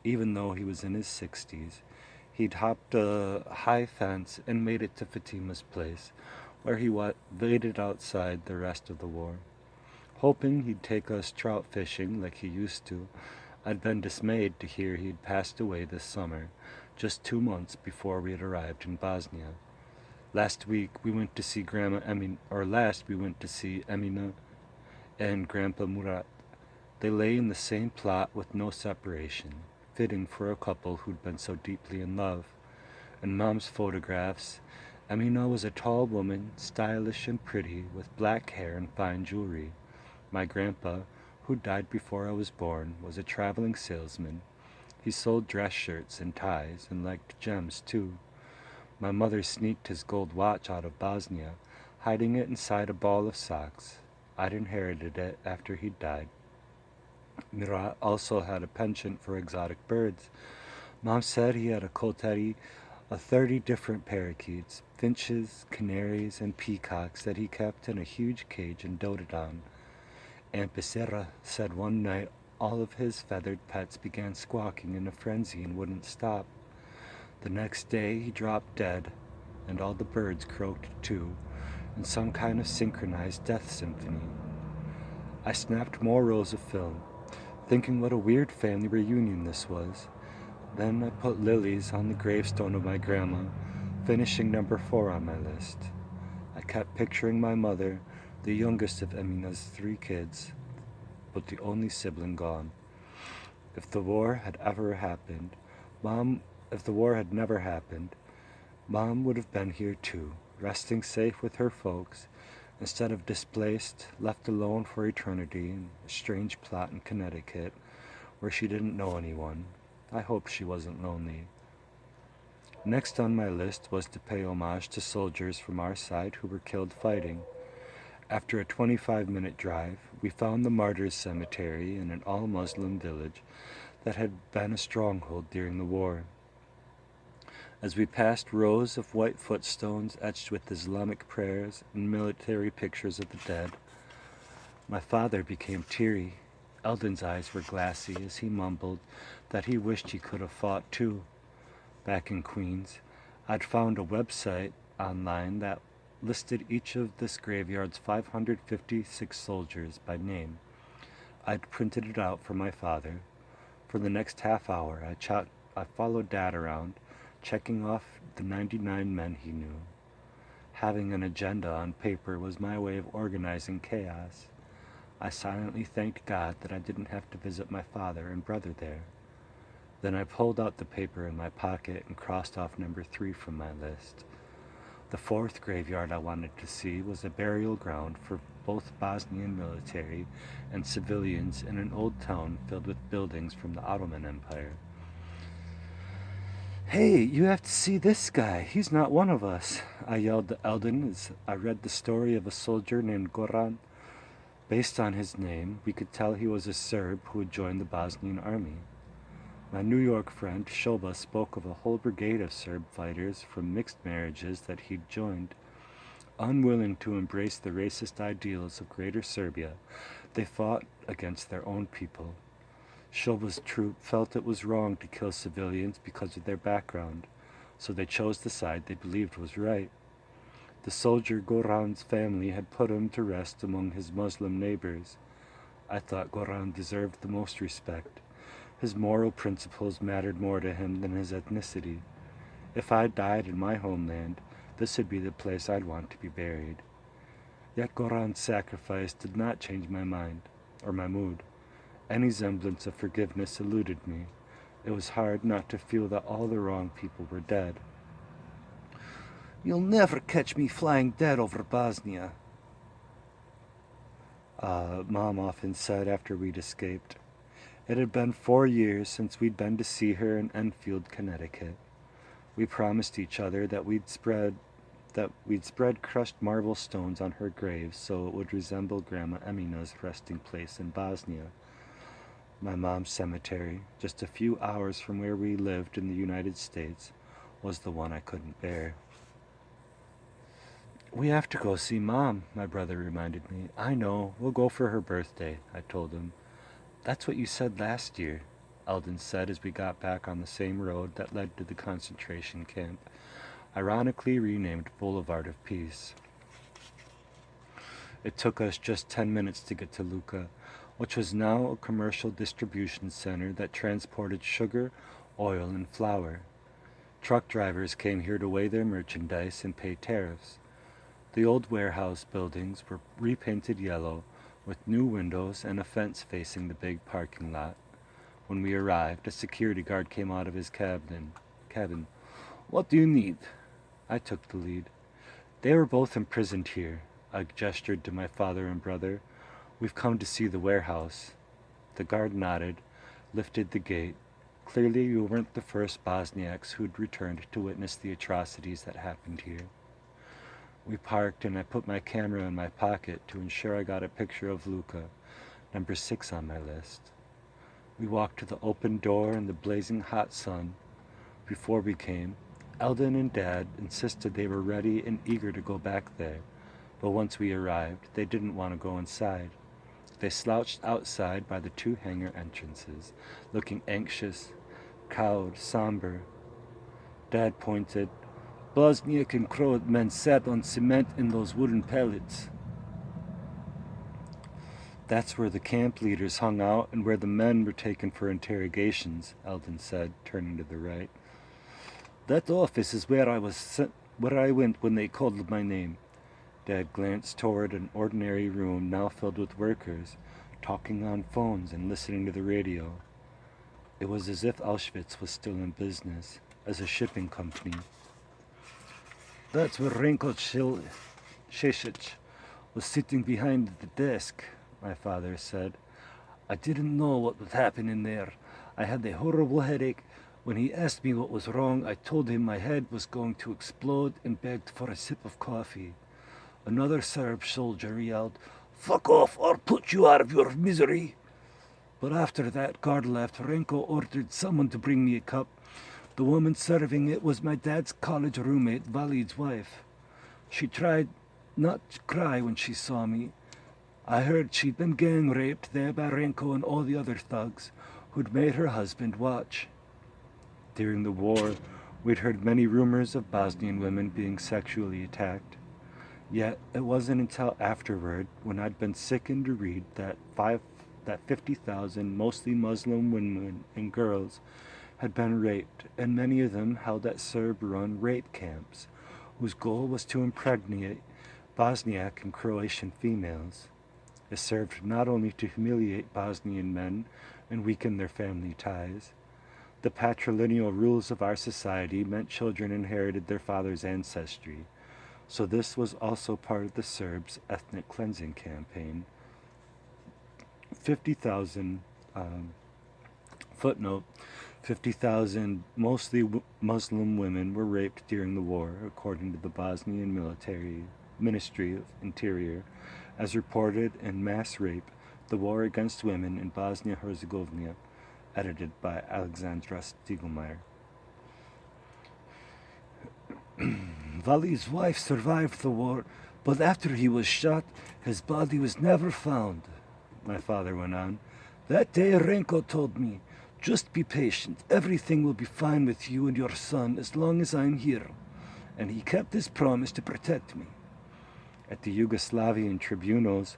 Even though he was in his 60s, he'd hopped a high fence and made it to Fatima's place, where he waited outside the rest of the war. Hoping he'd take us trout fishing like he used to, I'd been dismayed to hear he'd passed away this summer, just 2 months before we had arrived in Bosnia. Last we went to see Emina and Grandpa Murat. They lay in the same plot with no separation, fitting for a couple who'd been so deeply in love. In Mom's photographs, Emina was a tall woman, stylish and pretty, with black hair and fine jewelry. My grandpa, who died before I was born, was a traveling salesman. He sold dress shirts and ties and liked gems too. My mother sneaked his gold watch out of Bosnia, hiding it inside a ball of socks. I'd inherited it after he'd died. Mirat also had a penchant for exotic birds. Mom said he had a coterie of 30 different parakeets, finches, canaries, and peacocks that he kept in a huge cage and doted on. Aunt Becerra said one night all of his feathered pets began squawking in a frenzy and wouldn't stop. The next day he dropped dead, and all the birds croaked too, in some kind of synchronized death symphony. I snapped more rolls of film, thinking what a weird family reunion this was. Then I put lilies on the gravestone of my grandma, finishing number 4 on my list. I kept picturing my mother, the youngest of Emina's 3 kids, but the only sibling gone. If the war had ever happened, if the war had never happened, Mom would have been here too, resting safe with her folks, instead of displaced, left alone for eternity in a strange plot in Connecticut, where she didn't know anyone. I hope she wasn't lonely. Next on my list was to pay homage to soldiers from our side who were killed fighting. After a 25-minute drive, we found the Martyrs Cemetery in an all-Muslim village that had been a stronghold during the war. As we passed rows of white footstones etched with Islamic prayers and military pictures of the dead, my father became teary. Eldon's eyes were glassy as he mumbled that he wished he could have fought too. Back in Queens, I'd found a website online that listed each of this graveyard's 556 soldiers by name. I'd printed it out for my father. For the next half hour, I followed Dad around, checking off the 99 men he knew. Having an agenda on paper was my way of organizing chaos. I silently thanked God that I didn't have to visit my father and brother there. Then I pulled out the paper in my pocket and crossed off number 3 from my list. The 4th graveyard I wanted to see was a burial ground for both Bosnian military and civilians in an old town filled with buildings from the Ottoman Empire. "Hey, you have to see this guy. He's not one of us," I yelled to Eldon as I read the story of a soldier named Goran. Based on his name, we could tell he was a Serb who had joined the Bosnian army. My New York friend Shoba spoke of a whole brigade of Serb fighters from mixed marriages that he'd joined. Unwilling to embrace the racist ideals of Greater Serbia, they fought against their own people. Shoba's troop felt it was wrong to kill civilians because of their background, so they chose the side they believed was right. The soldier Goran's family had put him to rest among his Muslim neighbors. I thought Goran deserved the most respect. His moral principles mattered more to him than his ethnicity. If I died in my homeland, this would be the place I'd want to be buried. Yet Goran's sacrifice did not change my mind, or my mood. Any semblance of forgiveness eluded me. It was hard not to feel that all the wrong people were dead. "You'll never catch me flying dead over Bosnia," Mom often said after we'd escaped. It had been 4 years since we'd been to see her in Enfield, Connecticut. We promised each other that we'd spread crushed marble stones on her grave so it would resemble Grandma Emina's resting place in Bosnia. My mom's cemetery, just a few hours from where we lived in the United States, was the one I couldn't bear. "We have to go see Mom," my brother reminded me. "I know, we'll go for her birthday," I told him. "That's what you said last year," Eldon said as we got back on the same road that led to the concentration camp, ironically renamed Boulevard of Peace. It took us just 10 minutes to get to Lucca, which was now a commercial distribution center that transported sugar, oil, and flour. Truck drivers came here to weigh their merchandise and pay tariffs. The old warehouse buildings were repainted yellow, with new windows and a fence facing the big parking lot. When we arrived, a security guard came out of his cabin. "What do you need?" I took the lead. "They were both imprisoned here," I gestured to my father and brother. "We've come to see the warehouse." The guard nodded, lifted the gate. Clearly you weren't the first Bosniaks who'd returned to witness the atrocities that happened here. We parked and I put my camera in my pocket to ensure I got a picture of Lucca, number 6 on my list. We walked to the open door in the blazing hot sun. Before we came, Eldon and Dad insisted they were ready and eager to go back there, but once we arrived, they didn't want to go inside. They slouched outside by the 2 hangar entrances, looking anxious, cowed, somber. Dad pointed. "Bosniak and Croat men sat on cement in those wooden pallets." "That's where the camp leaders hung out and where the men were taken for interrogations," Eldon said, turning to the right. "That office is where I went when they called my name. Dad glanced toward an ordinary room now filled with workers, talking on phones and listening to the radio. It was as if Auschwitz was still in business, as a shipping company. That's where Renko Sheshich was sitting behind the desk, my father said. I didn't know what would happen in there. I had a horrible headache. When he asked me what was wrong, I told him my head was going to explode and begged for a sip of coffee. Another Serb soldier yelled, "Fuck off or put you out of your misery." But after that guard left, Renko ordered someone to bring me a cup. The woman serving it was my dad's college roommate, Valid's wife. She tried not to cry when she saw me. I heard she'd been gang raped there by Renko and all the other thugs who'd made her husband watch. During the war, we'd heard many rumors of Bosnian women being sexually attacked. Yet it wasn't until afterward, when I'd been sickened to read that 50,000 mostly Muslim women and girls had been raped, and many of them held at Serb-run rape camps, whose goal was to impregnate Bosniak and Croatian females. It served not only to humiliate Bosnian men and weaken their family ties. The patrilineal rules of our society meant children inherited their father's ancestry, so this was also part of the Serbs' ethnic cleansing campaign. 50,000, footnote, 50,000 mostly Muslim women were raped during the war, according to the Bosnian Ministry of Interior, as reported in Mass Rape, The War Against Women in Bosnia-Herzegovina, edited by Alexandra Stiegelmeier. Vali's wife survived the war, but after he was shot, his body was never found, my father went on. That day Renko told me, just be patient, everything will be fine with you and your son as long as I'm here. And he kept his promise to protect me. At the Yugoslavian tribunals,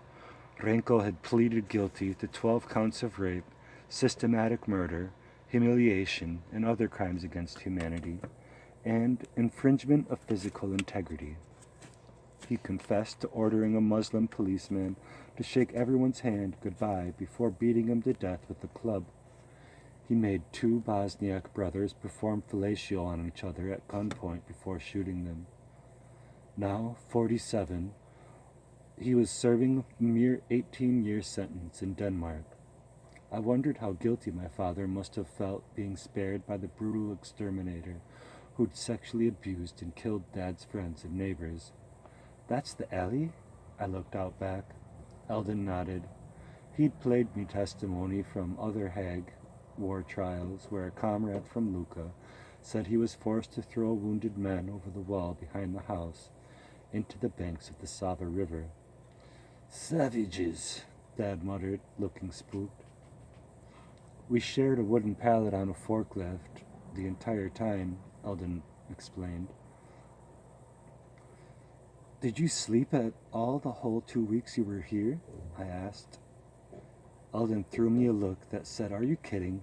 Renko had pleaded guilty to 12 counts of rape, systematic murder, humiliation, and other crimes against humanity, and infringement of physical integrity. He confessed to ordering a Muslim policeman to shake everyone's hand goodbye before beating him to death with a club. He made 2 Bosniak brothers perform fellatio on each other at gunpoint before shooting them. Now, 47, he was serving a mere 18-year sentence in Denmark. I wondered how guilty my father must have felt being spared by the brutal exterminator who'd sexually abused and killed Dad's friends and neighbors. That's the alley? I looked out back. Eldon nodded. He'd played me testimony from other Hague war trials where a comrade from Lucca said he was forced to throw wounded men over the wall behind the house into the banks of the Sava River. Savages, Dad muttered, looking spooked. We shared a wooden pallet on a forklift the entire time, Eldon explained. Did you sleep at all the whole 2 weeks you were here? I asked. Eldon threw me a look that said, Are you kidding?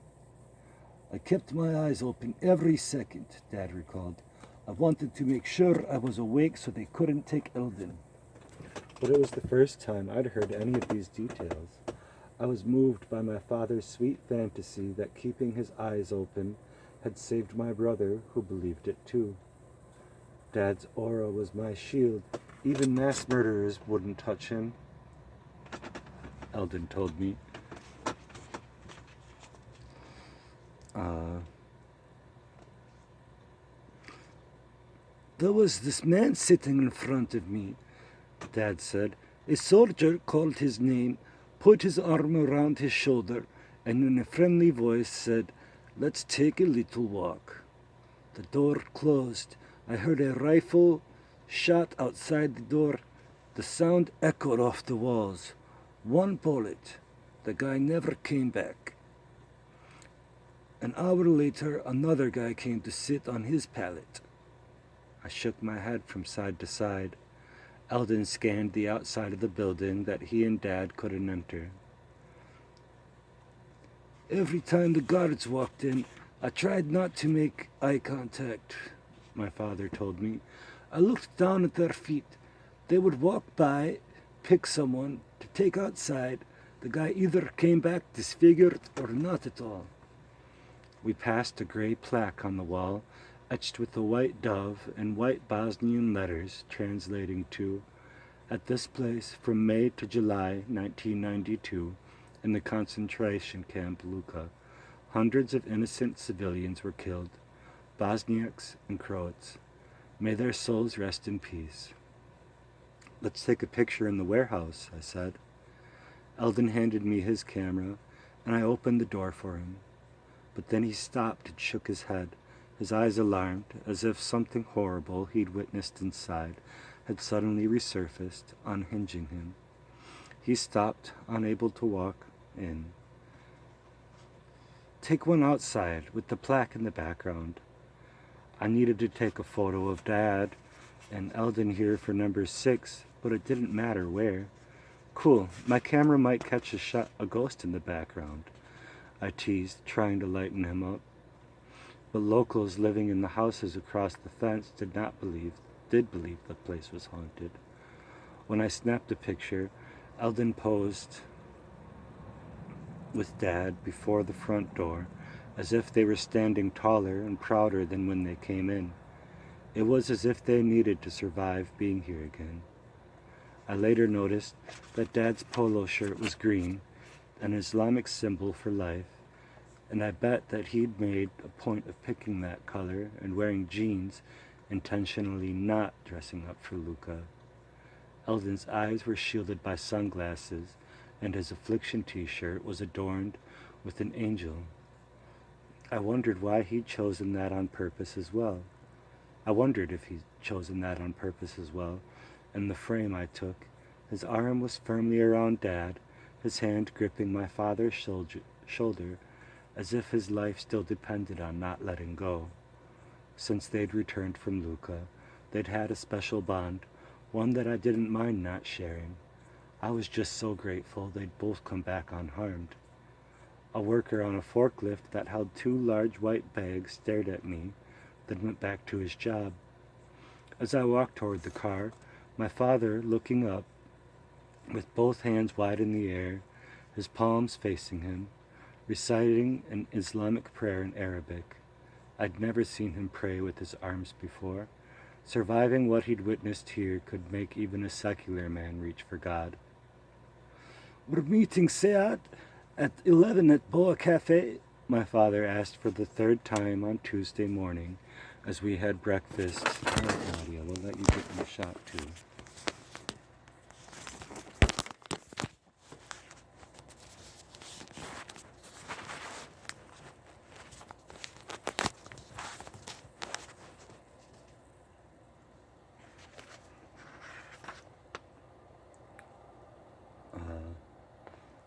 I kept my eyes open every second, Dad recalled. I wanted to make sure I was awake so they couldn't take Eldon. But it was the first time I'd heard any of these details. I was moved by my father's sweet fantasy that keeping his eyes open had saved my brother, who believed it too. Dad's aura was my shield. Even mass murderers wouldn't touch him, Eldon told me. There was this man sitting in front of me, Dad said. A soldier called his name, put his arm around his shoulder, and in a friendly voice said, Let's take a little walk. The door closed. I heard a rifle shot outside the door. The sound echoed off the walls. 1 bullet. The guy never came back. An hour later, another guy came to sit on his pallet. I shook my head from side to side. Eldon scanned the outside of the building that he and Dad couldn't enter. Every time the guards walked in, I tried not to make eye contact, my father told me. I looked down at their feet. They would walk by, pick someone to take outside. The guy either came back disfigured or not at all. We passed a gray plaque on the wall, etched with a white dove and white Bosnian letters translating to, "At this place from May to July 1992, in the concentration camp Luka, hundreds of innocent civilians were killed, Bosniaks and Croats. May their souls rest in peace." "Let's take a picture in the warehouse," I said. Eldon handed me his camera, and I opened the door for him. But then he stopped and shook his head, his eyes alarmed, as if something horrible he'd witnessed inside had suddenly resurfaced, unhinging him. He stopped, unable to walk in. "Take one outside, with the plaque in the background." I needed to take a photo of Dad and Eldon here for number 6, but it didn't matter where. "Cool, my camera might catch a ghost in the background," I teased, trying to lighten him up. But locals living in the houses across the fence did believe the place was haunted. When I snapped a picture, Eldon posed with Dad before the front door, as if they were standing taller and prouder than when they came in. It was as if they needed to survive being here again. I later noticed that Dad's polo shirt was green, an Islamic symbol for life, and I bet that he'd made a point of picking that color and wearing jeans, intentionally not dressing up for Luka. Eldon's eyes were shielded by sunglasses, and his affliction t-shirt was adorned with an angel. I wondered why he'd chosen that on purpose as well. And the frame I took, his arm was firmly around Dad, his hand gripping my father's shoulder, as if his life still depended on not letting go. Since they'd returned from Luka, they'd had a special bond, one that I didn't mind not sharing. I was just so grateful they'd both come back unharmed. A worker on a forklift that held 2 large white bags stared at me, then went back to his job. As I walked toward the car, my father looking up, with both hands wide in the air, his palms facing him, reciting an Islamic prayer in Arabic. I'd never seen him pray with his arms before. Surviving what he'd witnessed here could make even a secular man reach for God. "We're meeting Sead at 11 at Boa Cafe?" my father asked for the 3rd time on Tuesday morning as we had breakfast. All right, Nadia, we'll let you get in the shot too.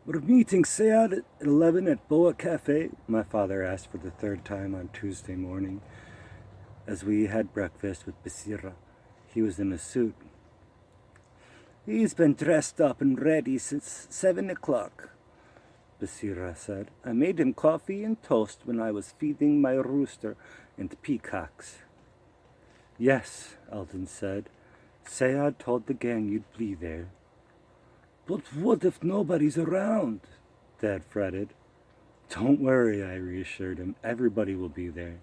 "We're meeting Sead at 11 at Boa Cafe?" my father asked for the 3rd time on Tuesday morning as we had breakfast with Basira. He was in a suit. "He's been dressed up and ready since 7 o'clock, Basira said. "I made him coffee and toast when I was feeding my rooster and peacocks." "Yes," Eldon said. "Sead told the gang you'd be there." "But what if nobody's around?" Dad fretted. "Don't worry," I reassured him. "Everybody will be there."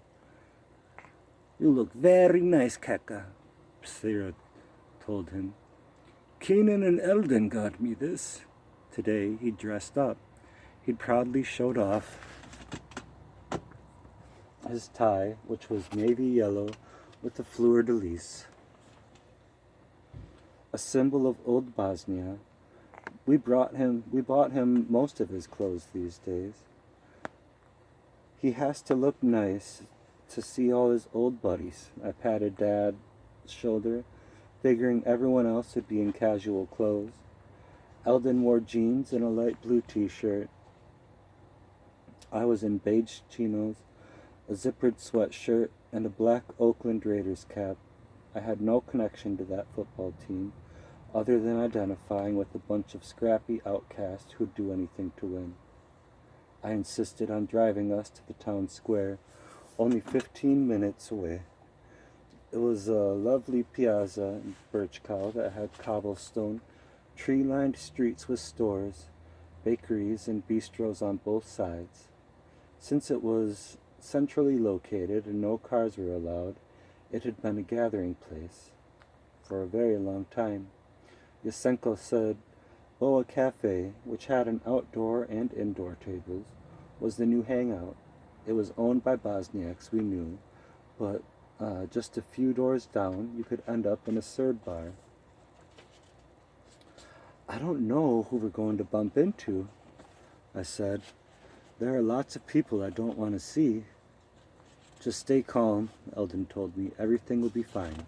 "You look very nice, Kaka," Sarah told him. "Keenan and Eldon got me this." Today he dressed up. He'd proudly showed off his tie, which was navy yellow with a fleur-de-lis, a symbol of old Bosnia. We bought him most of his clothes these days. He has to look nice to see all his old buddies. I patted Dad's shoulder, figuring everyone else would be in casual clothes. Eldon wore jeans and a light blue t-shirt. I was in beige chinos, a zippered sweatshirt, and a black Oakland Raiders cap. I had no connection to that football team, other than identifying with a bunch of scrappy outcasts who'd do anything to win. I insisted on driving us to the town square, only 15 minutes away. It was a lovely piazza in Birchcow that had cobblestone, tree-lined streets with stores, bakeries, and bistros on both sides. Since it was centrally located and no cars were allowed, it had been a gathering place for a very long time. Yusenko said Boa Cafe, which had an outdoor and indoor tables, was the new hangout. It was owned by Bosniaks, we knew, but just a few doors down, you could end up in a Serb bar. I don't know who we're going to bump into, I said. There are lots of people I don't want to see. Just stay calm, Eldon told me. Everything will be fine.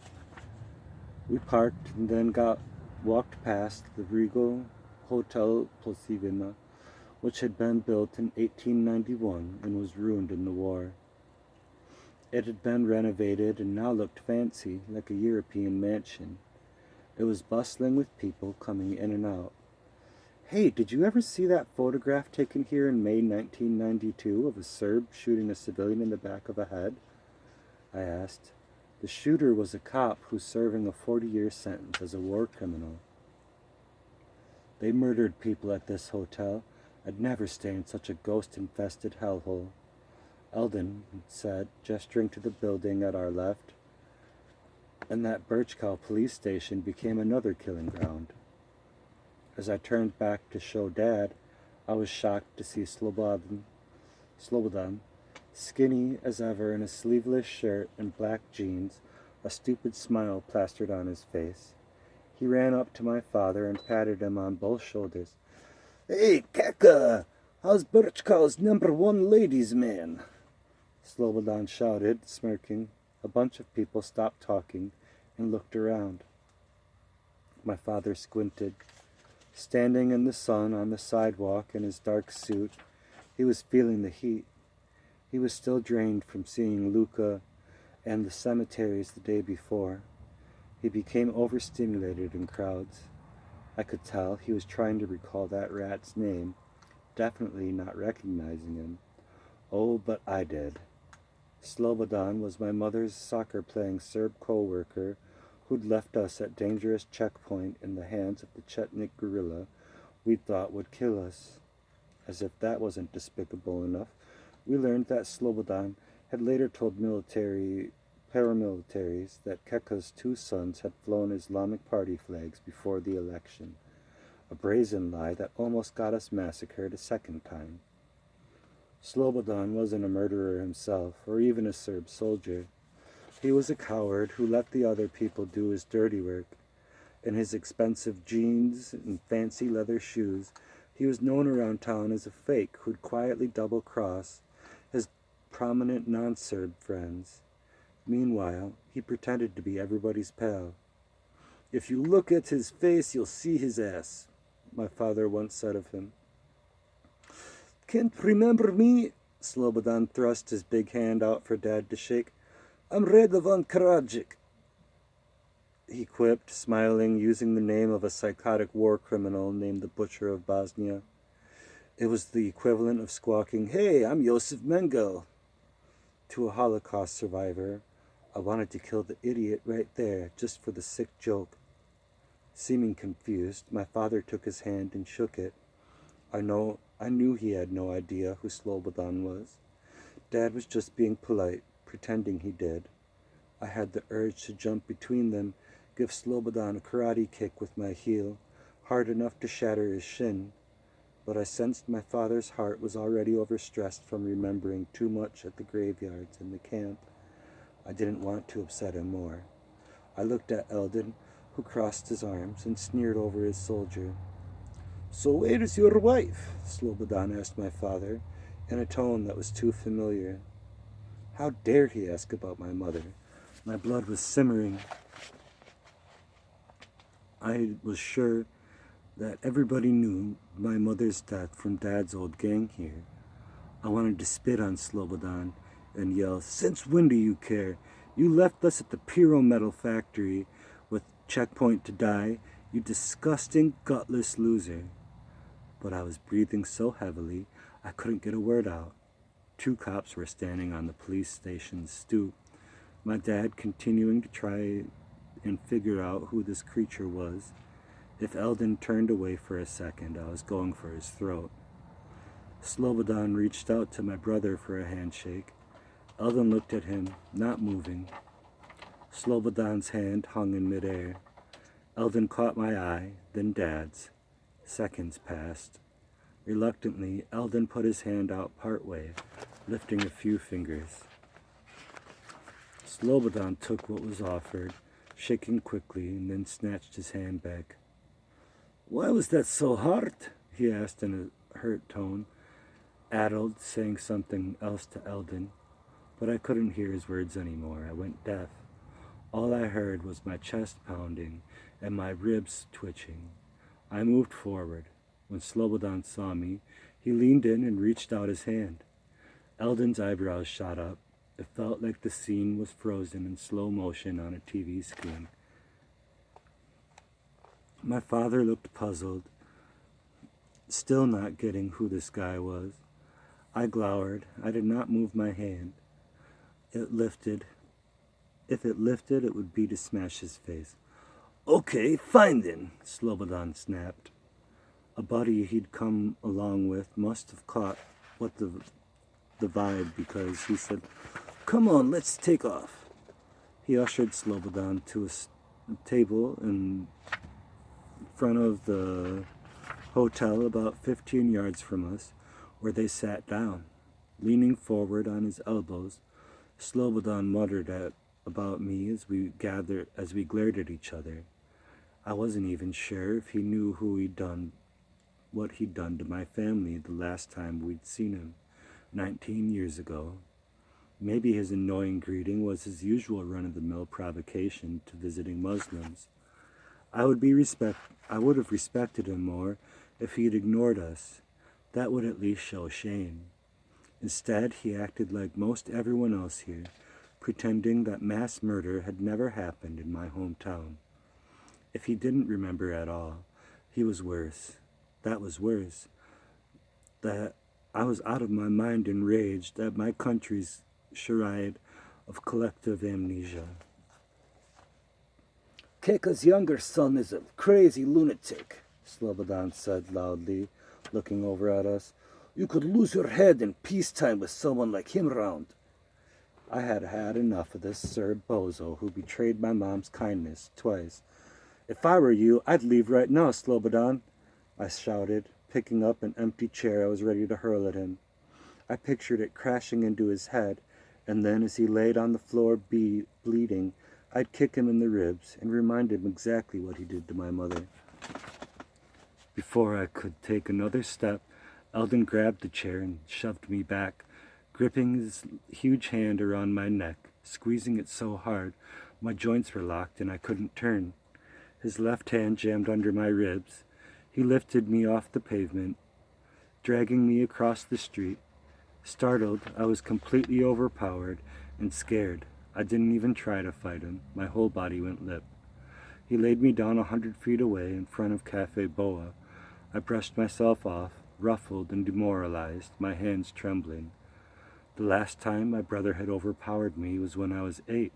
We parked and then walked past the Regal Hotel Posivina, which had been built in 1891 and was ruined in the war. It had been renovated and now looked fancy, like a European mansion. It was bustling with people coming in and out. Hey, did you ever see that photograph taken here in May 1992 of a Serb shooting a civilian in the back of the head? I asked. The shooter was a cop who's serving a 40-year sentence as a war criminal. They murdered people at this hotel. I'd never stay in such a ghost-infested hellhole, Eldon said, gesturing to the building at our left. And that Birchcow police station became another killing ground. As I turned back to show Dad, I was shocked to see Slobodan, skinny as ever in a sleeveless shirt and black jeans, a stupid smile plastered on his face. He ran up to my father and patted him on both shoulders. Hey, Kaka! How's Birchcow's #1 ladies' man? Slobodan shouted, smirking. A bunch of people stopped talking and looked around. My father squinted. Standing in the sun on the sidewalk in his dark suit, he was feeling the heat. He was still drained from seeing Luca and the cemeteries the day before. He became overstimulated in crowds. I could tell he was trying to recall that rat's name, definitely not recognizing him. Oh, but I did. Slobodan was my mother's soccer-playing Serb co-worker who'd left us at dangerous checkpoint in the hands of the Chetnik guerrilla we thought would kill us. As if that wasn't despicable enough, we learned that Slobodan had later told paramilitaries that Keka's 2 sons had flown Islamic party flags before the election, a brazen lie that almost got us massacred a second time. Slobodan wasn't a murderer himself, or even a Serb soldier. He was a coward who let the other people do his dirty work. In his expensive jeans and fancy leather shoes, he was known around town as a fake who'd quietly double-cross his prominent non-Serb friends. Meanwhile, he pretended to be everybody's pal. If you look at his face, you'll see his ass, my father once said of him. Can't remember me? Slobodan thrust his big hand out for Dad to shake. I'm Radovan Karadzic, he quipped, smiling, using the name of a psychotic war criminal named the Butcher of Bosnia. It was the equivalent of squawking, Hey, I'm Josef Mengele. To a Holocaust survivor, I wanted to kill the idiot right there, just for the sick joke. Seeming confused, my father took his hand and shook it. I knew he had no idea who Slobodan was. Dad was just being polite, pretending he did. I had the urge to jump between them, give Slobodan a karate kick with my heel, hard enough to shatter his shin. But I sensed my father's heart was already overstressed from remembering too much at the graveyards and the camp. I didn't want to upset him more. I looked at Eldon, who crossed his arms and sneered over his soldier. So where is your wife? Slobodan asked my father, in a tone that was too familiar. How dared he ask about my mother? My blood was simmering. I was sure that everybody knew my mother's death from Dad's old gang here. I wanted to spit on Slobodan and yell, Since when do you care? You left us at the Pyro Metal Factory with checkpoint to die, you disgusting, gutless loser. But I was breathing so heavily, I couldn't get a word out. 2 cops were standing on the police station's stoop, My dad continuing to try and figure out who this creature was. If Eldon turned away for a second, I was going for his throat. Slobodan reached out to my brother for a handshake. Eldon looked at him, not moving. Slobodan's hand hung in midair. Eldon caught my eye, then Dad's. Seconds passed. Reluctantly, Eldon put his hand out partway, lifting a few fingers. Slobodan took what was offered, shaking quickly, and then snatched his hand back. "Why was that so hard?" he asked in a hurt tone, addled, saying something else to Eldon, but I couldn't hear his words anymore. I went deaf. All I heard was my chest pounding and my ribs twitching. I moved forward. When Slobodan saw me, he leaned in and reached out his hand. Eldon's eyebrows shot up. It felt like the scene was frozen in slow motion on a TV screen. My father looked puzzled, still not getting who this guy was. I glowered. I did not move my hand. It lifted. If it lifted, it would be to smash his face. "Okay, fine then," Slobodan snapped. A buddy he'd come along with must have caught what the vibe, because he said, "Come on, let's take off." He ushered Slobodan to a table in front of the hotel about 15 yards from us, where they sat down. Leaning forward on his elbows, Slobodan muttered about me as we glared at each other. I wasn't even sure if he knew what he'd done to my family the last time we'd seen him, 19 years ago. Maybe his annoying greeting was his usual run-of-the-mill provocation to visiting Muslims. I would have respected him more if he'd ignored us. That would at least show shame. Instead, he acted like most everyone else here, pretending that mass murder had never happened in my hometown. If he didn't remember at all, he was worse. That was worse. That I was out of my mind enraged at my country's charade of collective amnesia. "Keka's younger son is a crazy lunatic," Slobodan said loudly, looking over at us. "You could lose your head in peacetime with someone like him around." I had had enough of this Serb bozo who betrayed my mom's kindness twice. "If I were you, I'd leave right now, Slobodan," I shouted, picking up an empty chair I was ready to hurl at him. I pictured it crashing into his head, and then as he laid on the floor bleeding, I'd kick him in the ribs and remind him exactly what he did to my mother. Before I could take another step, Eldon grabbed the chair and shoved me back, gripping his huge hand around my neck, squeezing it so hard my joints were locked and I couldn't turn. His left hand jammed under my ribs. He lifted me off the pavement, dragging me across the street. Startled, I was completely overpowered and scared. I didn't even try to fight him. My whole body went limp. He laid me down 100 feet away in front of Cafe Boa. I brushed myself off, ruffled and demoralized, my hands trembling. The last time my brother had overpowered me was when I was 8.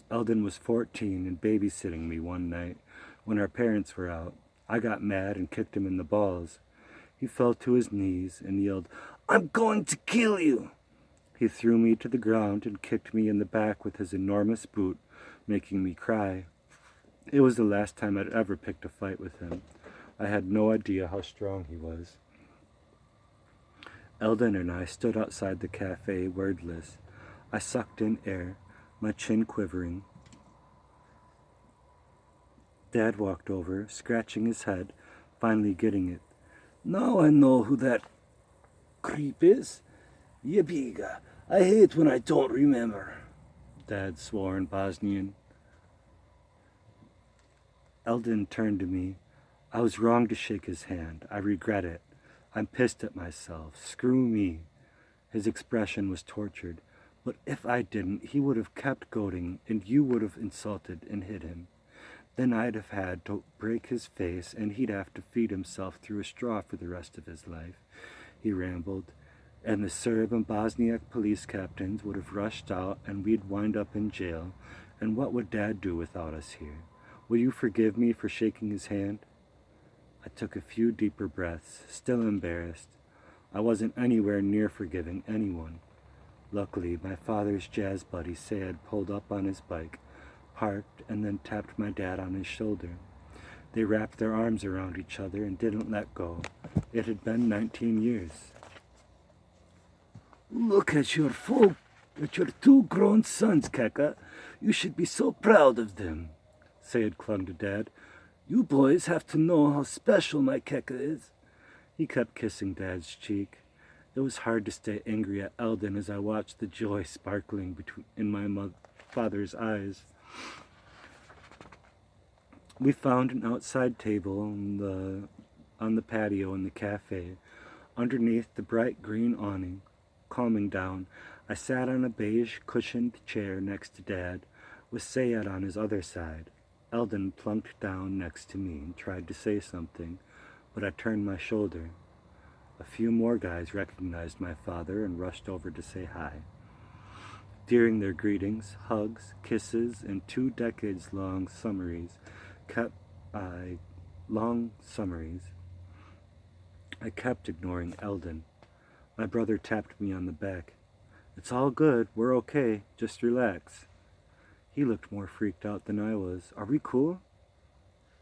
Eldon was 14 and babysitting me one night when our parents were out. I got mad and kicked him in the balls. He fell to his knees and yelled, "I'm going to kill you!" He threw me to the ground and kicked me in the back with his enormous boot, making me cry. It was the last time I'd ever picked a fight with him. I had no idea how strong he was. Eldon and I stood outside the cafe, wordless. I sucked in air, my chin quivering. Dad walked over, scratching his head, finally getting it. "Now I know who that creep is. Jebiga, I hate when I don't remember," Dad swore in Bosnian. Eldon turned to me. I was wrong to shake his hand. I regret it. I'm pissed at myself. Screw me. His expression was tortured. But if I didn't, he would have kept goading, and you would have insulted and hit him. Then I'd have had to break his face, and he'd have to feed himself through a straw for the rest of his life, he rambled. and the Serb and Bosniak police captains would have rushed out and we'd wind up in jail. And what would Dad do without us here? Will you forgive me for shaking his hand? I took a few deeper breaths, still embarrassed. I wasn't anywhere near forgiving anyone. Luckily, my father's jazz buddy Sayed pulled up on his bike, parked, and then tapped my dad on his shoulder. They wrapped their arms around each other and didn't let go. It had been 19 years. Look at your two grown sons, Keka. You should be so proud of them. Sayed clung to Dad. You boys have to know how special my Keka is. He kept kissing Dad's cheek. It was hard to stay angry at Eldon as I watched the joy sparkling in my father's eyes. We found an outside table on the patio in the cafe. Underneath the bright green awning, calming down, I sat on a beige cushioned chair next to Dad, with Sayed on his other side. Eldon plunked down next to me and tried to say something, but I turned my shoulder. A few more guys recognized my father and rushed over to say hi. During their greetings, hugs, kisses, and 2 decades-long summaries, I kept ignoring Eldon. My brother tapped me on the back. It's all good, we're okay, just relax. He looked more freaked out than I was. Are we cool?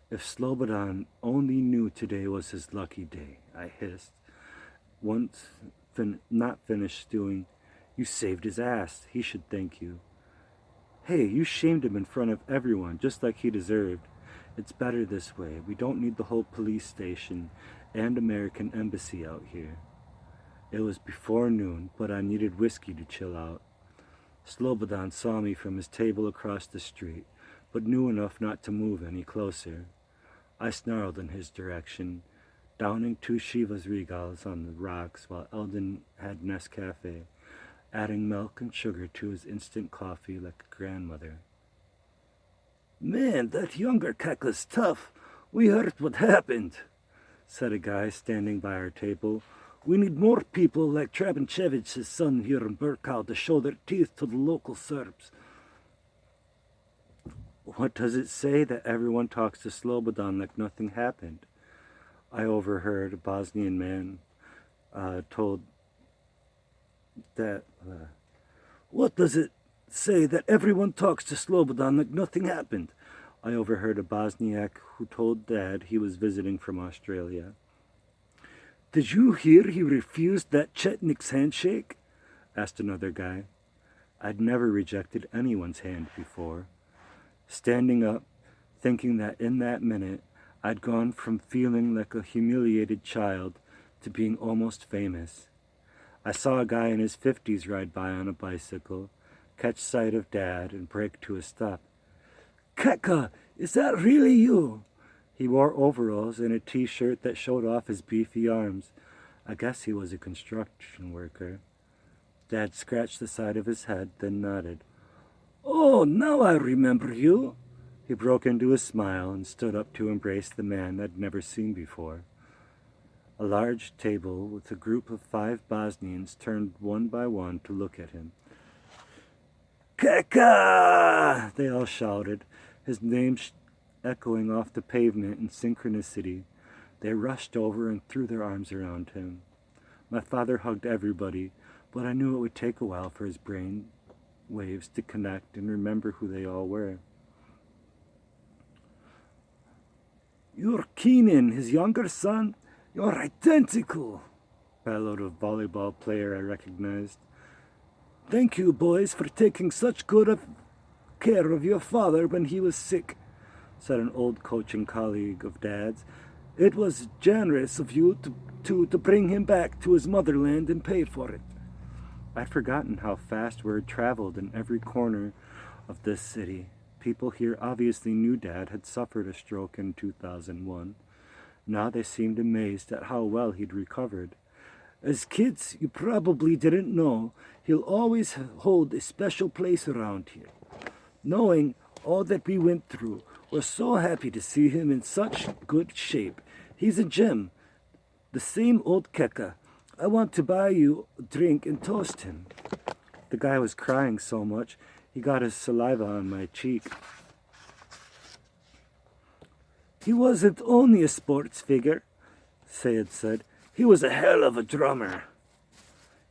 If Slobodan only knew today was his lucky day, I hissed. Once not finished stewing, you saved his ass. He should thank you. Hey, you shamed him in front of everyone, just like he deserved. It's better this way. We don't need the whole police station and American embassy out here. It was before noon, but I needed whiskey to chill out. Slobodan saw me from his table across the street, but knew enough not to move any closer. I snarled in his direction, downing 2 Chivas Regals on the rocks while Eldon had Nescafe, adding milk and sugar to his instant coffee like a grandmother. Man, that younger Keka's tough. We heard what happened, said a guy standing by our table. We need more people like Trabancevich's son here in Burkow to show their teeth to the local Serbs. What does it say that everyone talks to Slobodan like nothing happened? I overheard a Bosnian man told that... What does it say that everyone talks to Slobodan like nothing happened? I overheard a Bosniak who told Dad he was visiting from Australia. Did you hear he refused that Chetnik's handshake? Asked another guy. I'd never rejected anyone's hand before. Standing up, thinking that in that minute I'd gone from feeling like a humiliated child to being almost famous. I saw a guy in his 50s ride by on a bicycle, catch sight of Dad, and brake to a stop. Keka, is that really you? He wore overalls and a t-shirt that showed off his beefy arms. I guess he was a construction worker. Dad scratched the side of his head, then nodded. Oh, now I remember you. He broke into a smile and stood up to embrace the man I'd never seen before. A large table with a group of 5 Bosnians turned one by one to look at him. Keka! They all shouted, his name echoing off the pavement in synchronicity. They rushed over and threw their arms around him. My father hugged everybody, but I knew it would take a while for his brain waves to connect and remember who they all were. You're Keenan, his younger son? You're identical, bellowed a volleyball player I recognized. Thank you, boys, for taking such good care of your father when he was sick, said an old coaching colleague of Dad's. It was generous of you to bring him back to his motherland and pay for it. I'd forgotten how fast word traveled in every corner of this city. People here obviously knew Dad had suffered a stroke in 2001. Now they seemed amazed at how well he'd recovered. As kids, you probably didn't know, he'll always hold a special place around here. Knowing all that we went through, we're so happy to see him in such good shape. He's a gem, the same old Keka. I want to buy you a drink and toast him. The guy was crying so much, he got his saliva on my cheek. He wasn't only a sports figure, Sayed said. He was a hell of a drummer.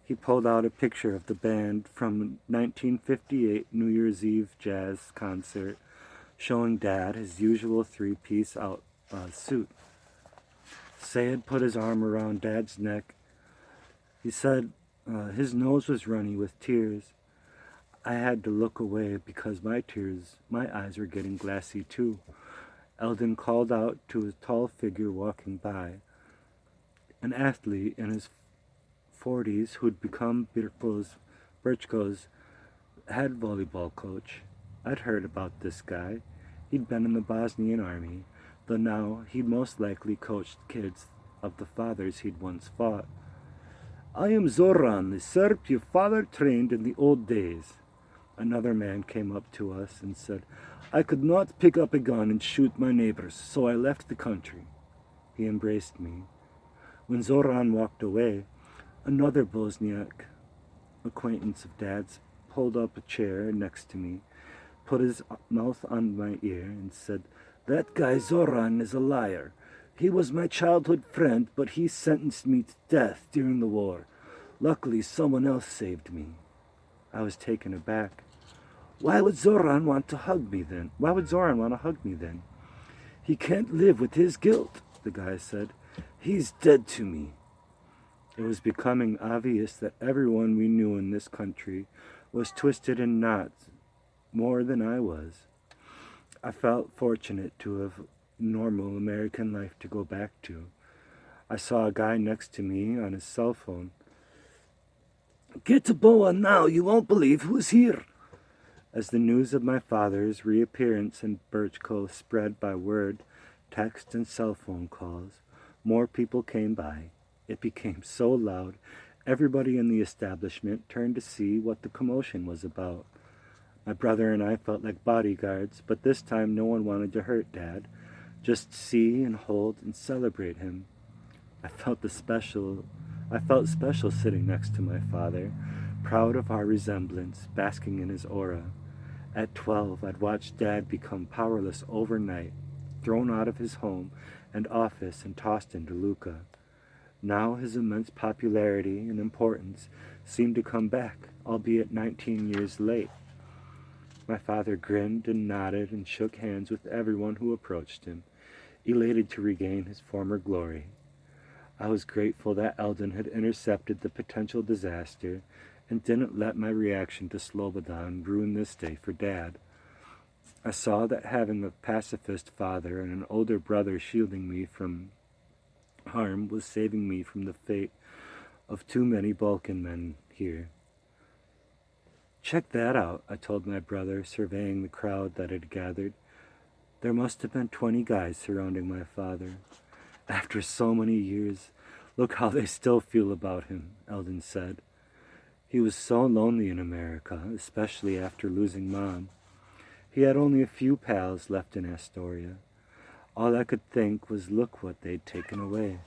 He pulled out a picture of the band from a 1958 New Year's Eve jazz concert, showing Dad his usual three-piece suit. Sayed put his arm around Dad's neck. He said his nose was runny with tears. I had to look away because my eyes were getting glassy too. Eldon called out to a tall figure walking by, an athlete in his 40s who'd become Birchko's head volleyball coach. I'd heard about this guy. He'd been in the Bosnian army, though now he'd most likely coached kids of the fathers he'd once fought. I am Zoran, the Serb your father trained in the old days. Another man came up to us and said, I could not pick up a gun and shoot my neighbors, so I left the country. He embraced me. When Zoran walked away, another Bosniak acquaintance of Dad's pulled up a chair next to me, put his mouth on my ear, and said, That guy Zoran is a liar. He was my childhood friend, but he sentenced me to death during the war. Luckily, someone else saved me. I was taken aback. Why would Zoran want to hug me then? He can't live with his guilt, the guy said. He's dead to me. It was becoming obvious that everyone we knew in this country was twisted in knots more than I was. I felt fortunate to have normal American life to go back to. I saw a guy next to me on his cell phone. Get to Boa now, you won't believe who's here. As the news of my father's reappearance in Birchko spread by word, text, and cell phone calls, more people came by. It became so loud, everybody in the establishment turned to see what the commotion was about. My brother and I felt like bodyguards, but this time no one wanted to hurt Dad, just see and hold and celebrate him. I felt special sitting next to my father, proud of our resemblance, basking in his aura. At 12, I'd watched Dad become powerless overnight, thrown out of his home and office and tossed into Luka. Now his immense popularity and importance seemed to come back, albeit 19 years late. My father grinned and nodded and shook hands with everyone who approached him, elated to regain his former glory. I was grateful that Eldon had intercepted the potential disaster and didn't let my reaction to Slobodan ruin this day for Dad. I saw that having a pacifist father and an older brother shielding me from harm was saving me from the fate of too many Balkan men here. Check that out, I told my brother, surveying the crowd that had gathered. There must have been 20 guys surrounding my father. After so many years, look how they still feel about him, Eldon said. He was so lonely in America, especially after losing Mom. He had only a few pals left in Astoria. All I could think was look what they'd taken away.